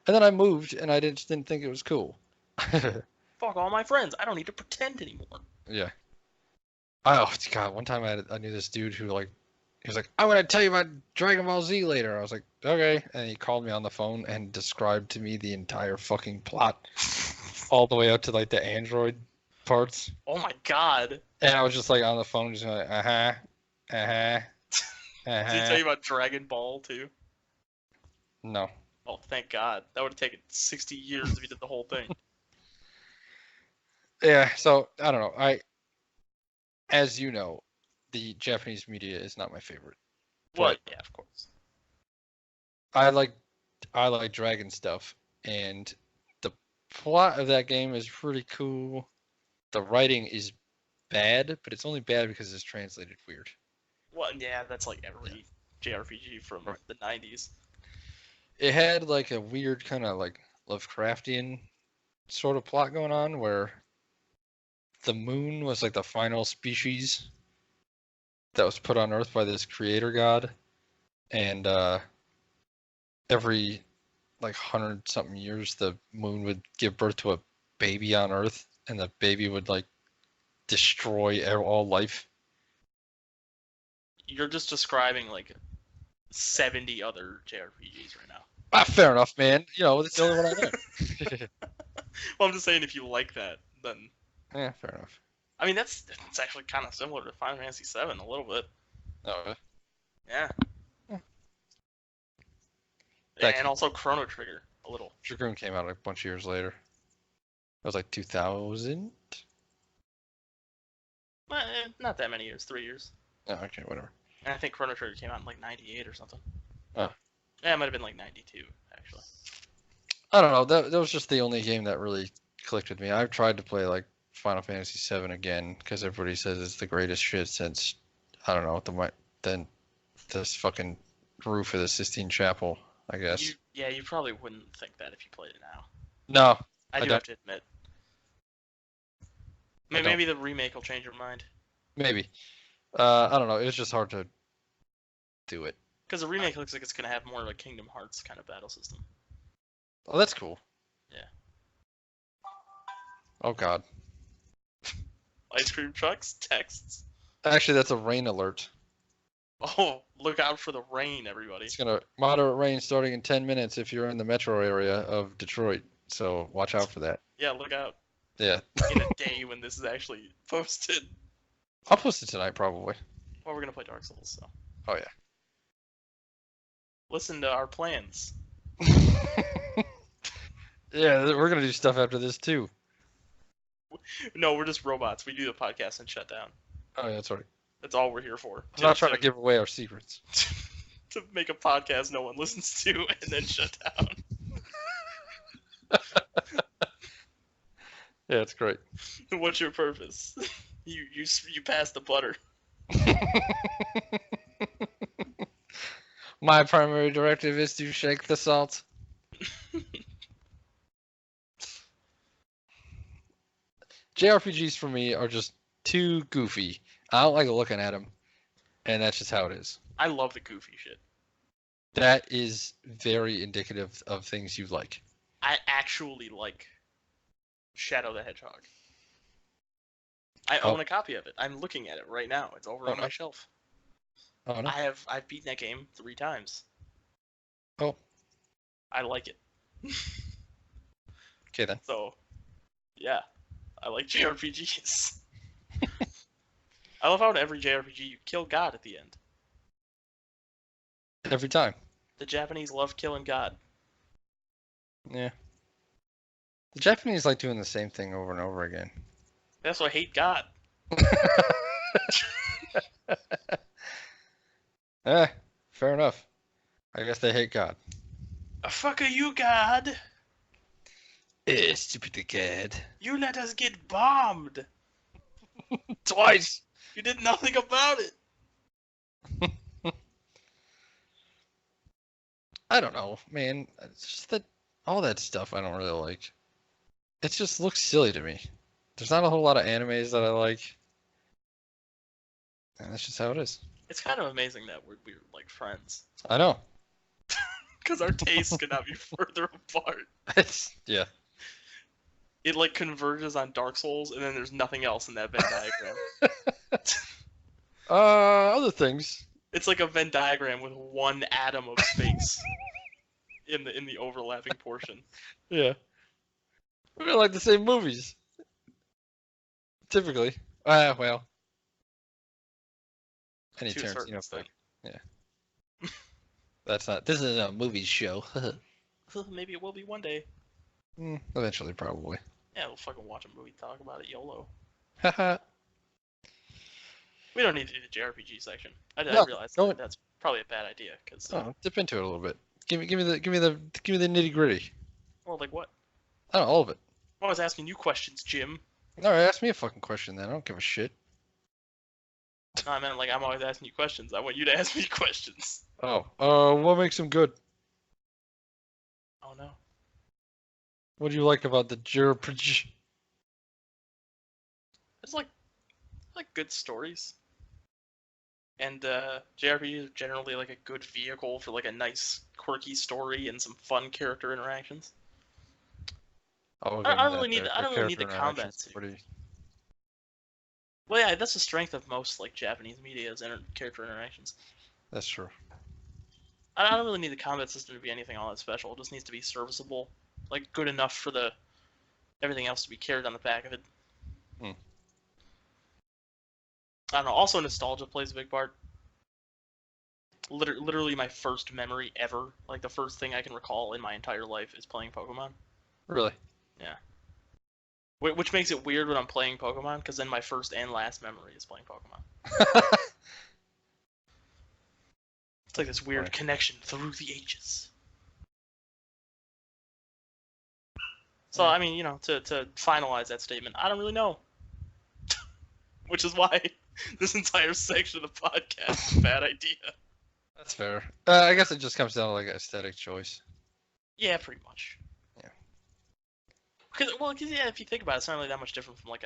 And then I moved, and I didn't think it was cool. Fuck all my friends. I don't need to pretend anymore. Yeah. Oh God! One time I knew this dude who he was like, I'm gonna tell you about Dragon Ball Z later. I was like, okay. And he called me on the phone and described to me the entire fucking plot, all the way up to like the android parts. Oh my god. And I was just like on the phone, just like, Did he tell you about Dragon Ball too? No. Oh, thank God. That would have taken 60 years if he did the whole thing. Yeah. So I don't know. As you know, the Japanese media is not my favorite. Well, yeah, of course. I like dragon stuff, and the plot of that game is pretty cool. The writing is bad, but it's only bad because it's translated weird. Well, yeah, that's like every JRPG from the 90s. It had like a weird kind of like Lovecraftian sort of plot going on where the moon was like the final species that was put on Earth by this creator god, and every like 100-something years the moon would give birth to a baby on Earth, and the baby would like destroy all life. You're just describing like 70 other JRPGs right now. Ah, fair enough, man. That's the only one I know. Well, I'm just saying if you like that, then Yeah, fair enough. I mean it's actually kind of similar to Final Fantasy VII a little bit. Oh, yeah. That and also Chrono Trigger a little. Dragoon came out a bunch of years later. It was like 2000. Not that many years, 3 years. Oh, okay, whatever. And I think Chrono Trigger came out in like 98 or something. Oh. Yeah, it might have been like 92 actually. I don't know. That was just the only game that really clicked with me. I've tried to play like Final Fantasy VII again because everybody says it's the greatest shit since, I don't know, this fucking roof of the Sistine Chapel, I guess. You probably wouldn't think that if you played it now. No, I do have to admit. Maybe the remake will change your mind. Maybe. I don't know. It was just hard to do it. Because the remake looks like it's going to have more of a Kingdom Hearts kind of battle system. Oh, that's cool. Yeah. Oh God. Ice cream trucks, texts. Actually, that's a rain alert. Oh, look out for the rain, everybody. It's gonna moderate rain starting in 10 minutes if you're in the metro area of Detroit. So watch out for that. Yeah, look out. Yeah. In a day when this is actually posted. I'll post it tonight probably. Well, we're gonna play Dark Souls, so Oh yeah. listen to our plans. Yeah, we're gonna do stuff after this too. No, we're just robots. We do the podcast and shut down. Oh yeah, that's right. That's all we're here for. I'm not trying to give away our secrets. To make a podcast no one listens to and then shut down. Yeah, it's great. What's your purpose? You pass the butter. My primary directive is to shake the salt. JRPGs for me are just too goofy. I don't like looking at them, and that's just how it is. I love the goofy shit. That is very indicative of things you like. I actually like Shadow the Hedgehog. I own a copy of it. I'm looking at it right now. It's over on my shelf. Oh no. I've beaten that game 3 times. Oh. I like it. Okay then. So, yeah, I like JRPGs. I love how in every JRPG you kill God at the end. Every time. The Japanese love killing God. Yeah. The Japanese like doing the same thing over and over again. That's why I hate God. Fair enough. I guess they hate God. Fuck you, God. Stupid God. You let us get bombed. Twice! You did nothing about it. I don't know, man. It's just that all that stuff I don't really like. It just looks silly to me. There's not a whole lot of animes that I like. And that's just how it is. It's kind of amazing that we're like friends. I know. Because our tastes could not be further apart. It's yeah. It like converges on Dark Souls, and then there's nothing else in that Venn diagram. Other things. It's like a Venn diagram with one atom of space in the overlapping portion. Yeah. We don't like the same movies. Typically. Well. Any To a certain Tarantino extent. film. Yeah. That's not. This is a movie show. Maybe it will be one day. Eventually, probably. Yeah, we'll fucking watch a movie, talk about it, YOLO. Haha. We don't need to do the JRPG section. I No, realize go that that's probably a bad idea because. Dip into it a little bit. Give me the nitty gritty. Well, like what? I don't know, all of it. I was asking you questions, Jim. All right, ask me a fucking question then. I don't give a shit. No, I meant like I'm always asking you questions. I want you to ask me questions. Oh, what makes them good? Oh no. What do you like about the JRPG? It's like good stories. And JRPGs are generally like a good vehicle for like a nice quirky story and some fun character interactions. I don't really need the combat. Well, yeah, that's the strength of most like Japanese media is character interactions. That's true. I don't really need the combat system to be anything all that special. It just needs to be serviceable, like good enough for the everything else to be carried on the back of it. I don't know. Also, nostalgia plays a big part. Literally, my first memory ever, like the first thing I can recall in my entire life, is playing Pokemon. Really? Yeah. Which makes it weird when I'm playing Pokemon, because then my first and last memory is playing Pokemon. It's like this weird connection through the ages. So, I mean, to finalize that statement, I don't really know. Which is why this entire section of the podcast is a bad idea. That's fair. I guess it just comes down to like an aesthetic choice. Yeah, pretty much. Yeah. Because yeah, if you think about it, it's not really that much different from like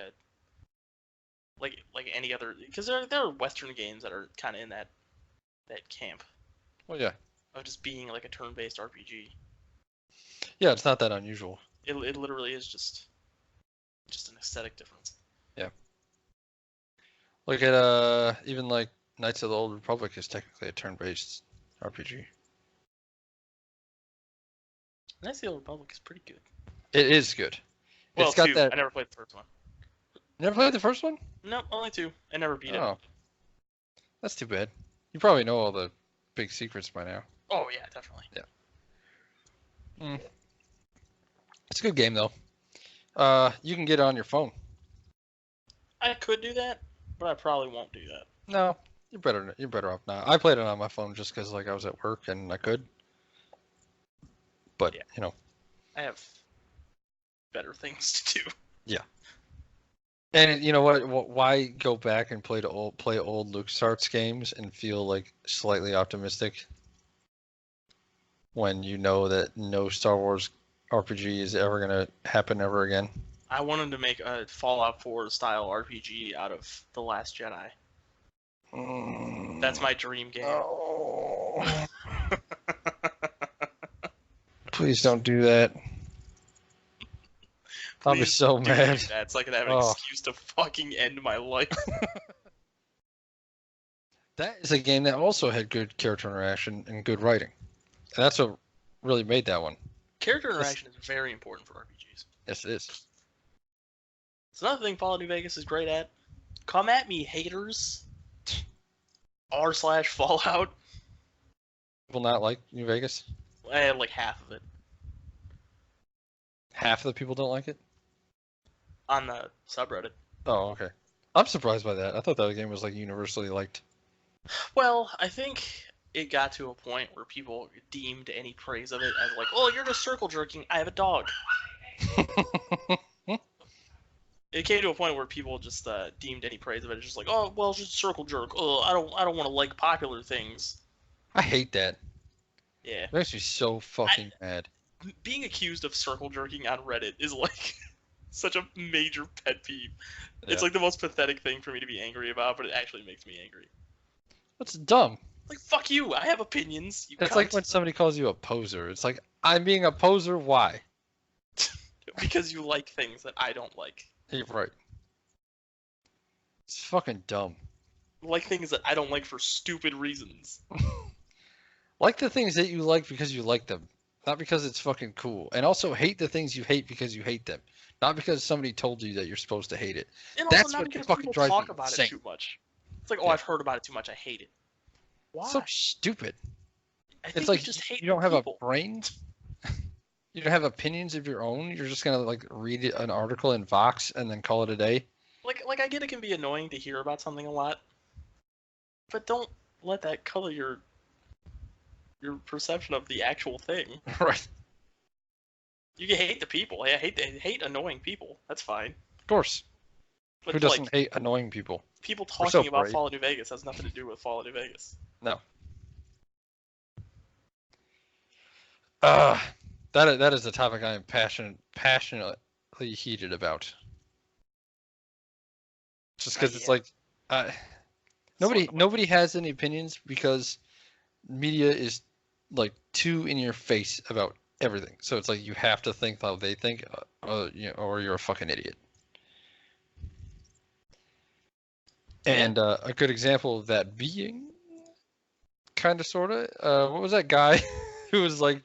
any other. Because there are Western games that are kind of in that camp. Well, yeah. Of just being like a turn-based RPG. Yeah, it's not that unusual. It literally is just Just an aesthetic difference. Look at even like Knights of the Old Republic is technically a turn-based RPG. Knights of the Old Republic is pretty good. It is good. Well, It's got 2. that. I never played the first one. Never played the first one? No, only 2. I never beat it. Oh, that's too bad. You probably know all the big secrets by now. Oh yeah, definitely. It's a good game though. You can get it on your phone. I could do that, but I probably won't do that. No, you're better off not. I played it on my phone just because like I was at work and I could. But Yeah. you know. I have better things to do. And you know what? Why go back and play old LucasArts games and feel like slightly optimistic when you know that no Star Wars RPG is ever gonna happen ever again? I wanted to make a Fallout 4 style RPG out of The Last Jedi. That's my dream game. Oh. Please don't do that. I'll be Please so do mad. that so I can have an Oh. excuse to fucking end my life. That is a game that also had good character interaction and good writing. And that's what really made that one. Character interaction is very important for RPGs. Yes, it is. It's another thing Fallout New Vegas is great at. Come at me, haters. r/Fallout. People not like New Vegas? Like half of it. Half of the people don't like it? On the subreddit. Oh, okay. I'm surprised by that. I thought that game was like universally liked. Well, I think it got to a point where people deemed any praise of it as like, oh, you're just circle jerking. I have a dog. It came to a point where people just deemed any praise of it as just like, oh, well, it's just circle jerk. Oh, I don't want to like popular things. I hate that. Yeah. It makes me so fucking mad. Being accused of circle jerking on Reddit is like such a major pet peeve. It's Yeah. like the most pathetic thing for me to be angry about, but it actually makes me angry. That's dumb. Like, fuck you, I have opinions. You It's cunt. like when somebody calls you a poser. It's like, I'm being a poser, why? Because you like things that I don't like. You're right. It's fucking dumb. Like things that I don't like for stupid reasons. Like the things that you like because you like them, not because it's fucking cool. And also hate the things you hate because you hate them, not because somebody told you that you're supposed to hate it. And That's also not what because fucking people drives talk me about insane. it too much. It's like, oh, Yeah. I've heard about it too much, I hate it. Why? So stupid. I think It's like you just hate you don't have people. a brain. You don't have opinions of your own. You're just gonna like read an article in Vox and then call it a day. Like I get it can be annoying to hear about something a lot, but don't let that color your perception of the actual thing. Right. You can hate the people. I hate annoying people. That's fine. Of course. But Who doesn't like hate annoying people? people We're talking so about brave. Fallout New Vegas has nothing to do with Fallout New Vegas. No. That is a topic I am passionately heated about. Just because it's Yeah. like, nobody has any opinions because media is like too in your face about everything. So it's like you have to think how they think, or you're a fucking idiot. And a good example of that being, kind of, sort of, what was that guy who was like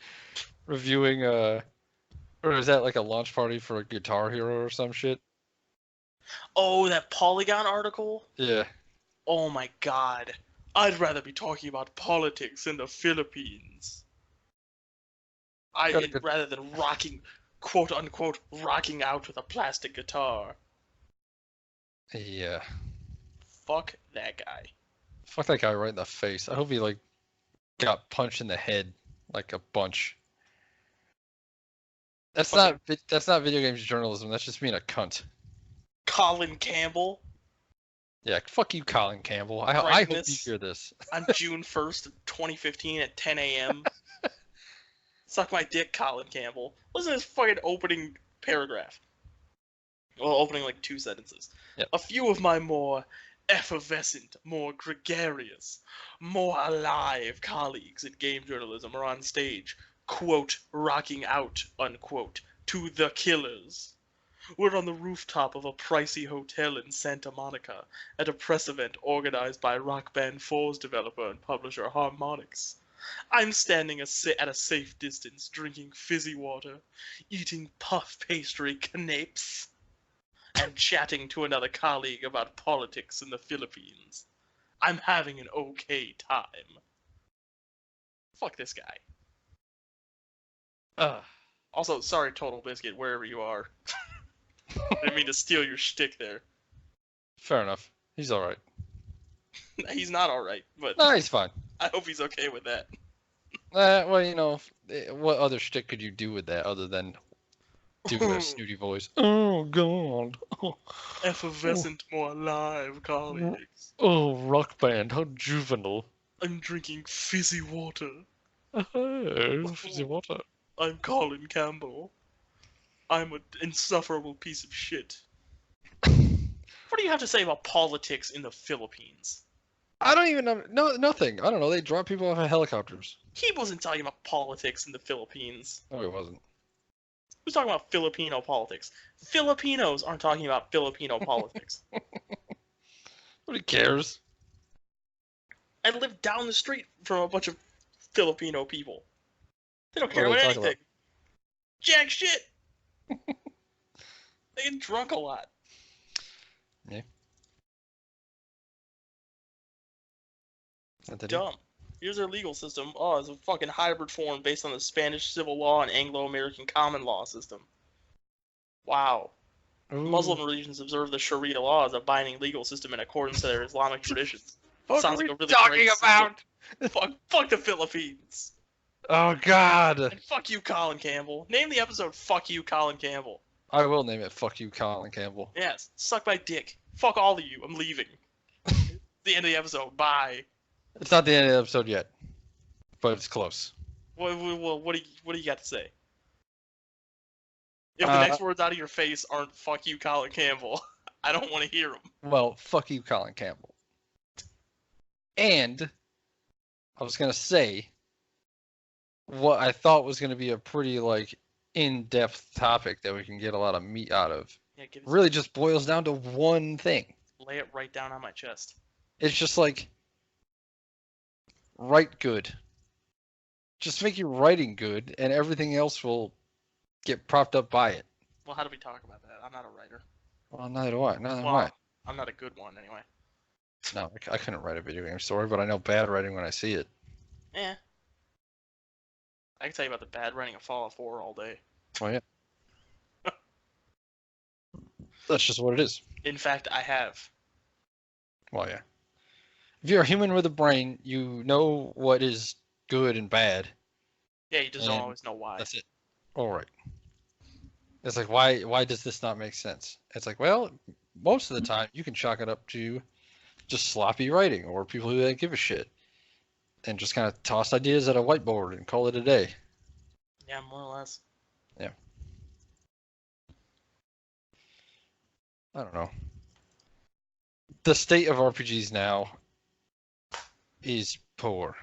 reviewing, or was that like a launch party for a Guitar Hero or some shit? Oh, that Polygon article? Yeah. Oh my god. I'd rather be talking about politics in the Philippines. Got a good- Rather than quote unquote, rocking out with a plastic guitar. Yeah. Fuck that guy. Fuck that guy right in the face. I hope he like got punched in the head like a bunch. That's not video games journalism. That's just being a cunt. Colin Campbell Yeah, fuck you, Colin Campbell. I Writing hope you this. hear this. on June 1st, 2015 at 10 a.m. Suck my dick, Colin Campbell. Listen to this fucking opening paragraph. Well, opening like 2 sentences. Yep. A few of my more effervescent, more gregarious, more alive colleagues in game journalism are on stage, quote, rocking out, unquote, to the killers. We're on the rooftop of a pricey hotel in Santa Monica at a press event organized by Rock Band 4's developer and publisher Harmonix. I'm standing at a safe distance, drinking fizzy water, eating puff pastry canapes, and chatting to another colleague about politics in the Philippines. I'm having an okay time. Fuck this guy. Also, sorry, Total Biscuit, wherever you are. I didn't mean to steal your shtick there. Fair enough. He's all right. He's not alright, but No, he's fine. I hope he's okay with that. Well, you know, what other shtick could you do with that other than do a snooty voice? Oh God. Effervescent, more alive, colleagues. Oh, Rock Band, how juvenile. I'm drinking fizzy water. Fizzy water. I'm Colin Campbell. I'm an insufferable piece of shit. What do you have to say about politics in the Philippines? I don't even know. No, nothing. I don't know. They drop people off of helicopters. He wasn't talking about politics in the Philippines. No, he wasn't. Who's talking about Filipino politics? Filipinos aren't talking about Filipino politics. Nobody cares. I live down the street from a bunch of Filipino people. They don't What care are they about talking anything. Jack shit. They get drunk a lot. Yeah. Dumb. Here's their legal system. Oh, it's a fucking hybrid form based on the Spanish civil law and Anglo-American common law system. Wow. Ooh. Muslim religions observe the Sharia law as a binding legal system in accordance to their Islamic traditions. What Sounds are like we a really talking great about? system. Fuck the Philippines. Oh God. And fuck you, Colin Campbell. Name the episode Fuck You, Colin Campbell. I will name it Fuck You, Colin Campbell. Yes, suck my dick. Fuck all of you. I'm leaving. The end of the episode. Bye. It's not the end of the episode yet, but it's close. What do you got to say? If the next words out of your face aren't "fuck you, Colin Campbell," I don't want to hear them. Well, fuck you, Colin Campbell. And I was gonna say what I thought was gonna be a pretty in-depth topic that we can get a lot of meat out of. Yeah, Really just boils down to one thing. Lay it right down on my chest. It's just write good. Just make your writing good, and everything else will get propped up by it. Well, how do we talk about that? I'm not a writer. Well, neither do I. Neither am Well, I. I'm not a good one anyway. No, I couldn't write a video game story, but I know bad writing when I see it. Eh. I can tell you about the bad writing of Fallout 4 all day. Well, yeah. That's just what it is. In fact, I have. Well, yeah. If you're a human with a brain, you know what is good and bad. Yeah, you just don't And always know why. That's it. All right. It's like, why does this not make sense? It's like, well, most of the time you can chalk it up to just sloppy writing or people who don't give a shit and just kind of toss ideas at a whiteboard and call it a day. Yeah, more or less. Yeah. I don't know. The state of RPGs now is poor.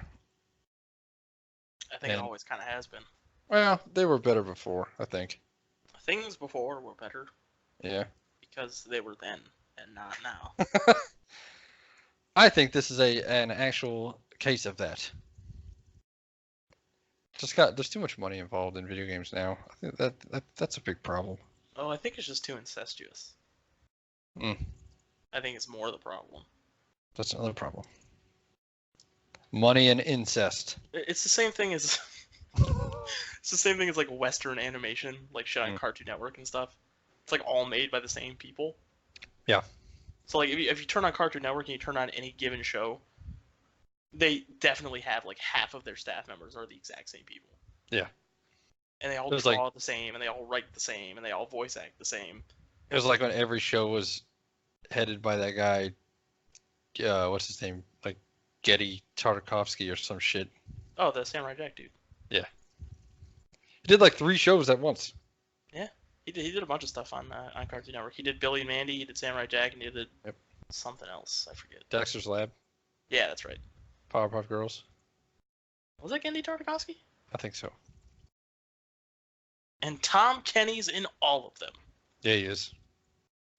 I think it always kind of has been. Well, they were better before, I think. Things before were better. Yeah. Because they were then and not now. I think this is an actual case of that. There's too much money involved in video games now. I think that's a big problem. Oh, I think it's just too incestuous. Mm. I think it's more the problem. That's another problem. Money and incest. It's the same thing as it's the same thing as Western animation, shit on Cartoon Network and stuff. It's all made by the same people. Yeah. So if you turn on Cartoon Network and you turn on any given show, they definitely have half of their staff members are the exact same people. Yeah. And they all draw the same, and they all write the same, and they all voice act the same. It was like when every show was headed by that guy. What's his name? Getty Tartakovsky or some shit. Oh, the Samurai Jack dude. Yeah. He did 3 shows at once. Yeah, he did a bunch of stuff on Cartoon Network. He did Billy and Mandy, he did Samurai Jack, and he did something else. I forget. Dexter's Lab. Yeah, that's right. Powerpuff Girls. Was that Gendy Tartakovsky? I think so. And Tom Kenny's in all of them. Yeah, he is.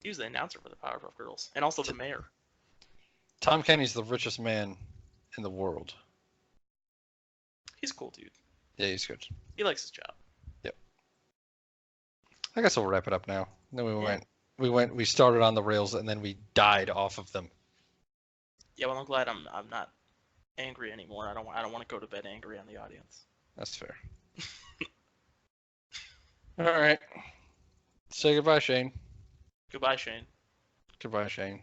He was the announcer for the Powerpuff Girls, and also the mayor. Tom Kenny's the richest man in the world. He's a cool dude. Yeah, he's good. He likes his job. I guess we'll wrap it up now. Then Yeah. we started on the rails and then we died off of them. Yeah, well, I'm glad I'm not angry anymore. I don't want to go to bed angry on the audience. That's fair. All right. Say goodbye, Shane. Goodbye, Shane. Goodbye, Shane.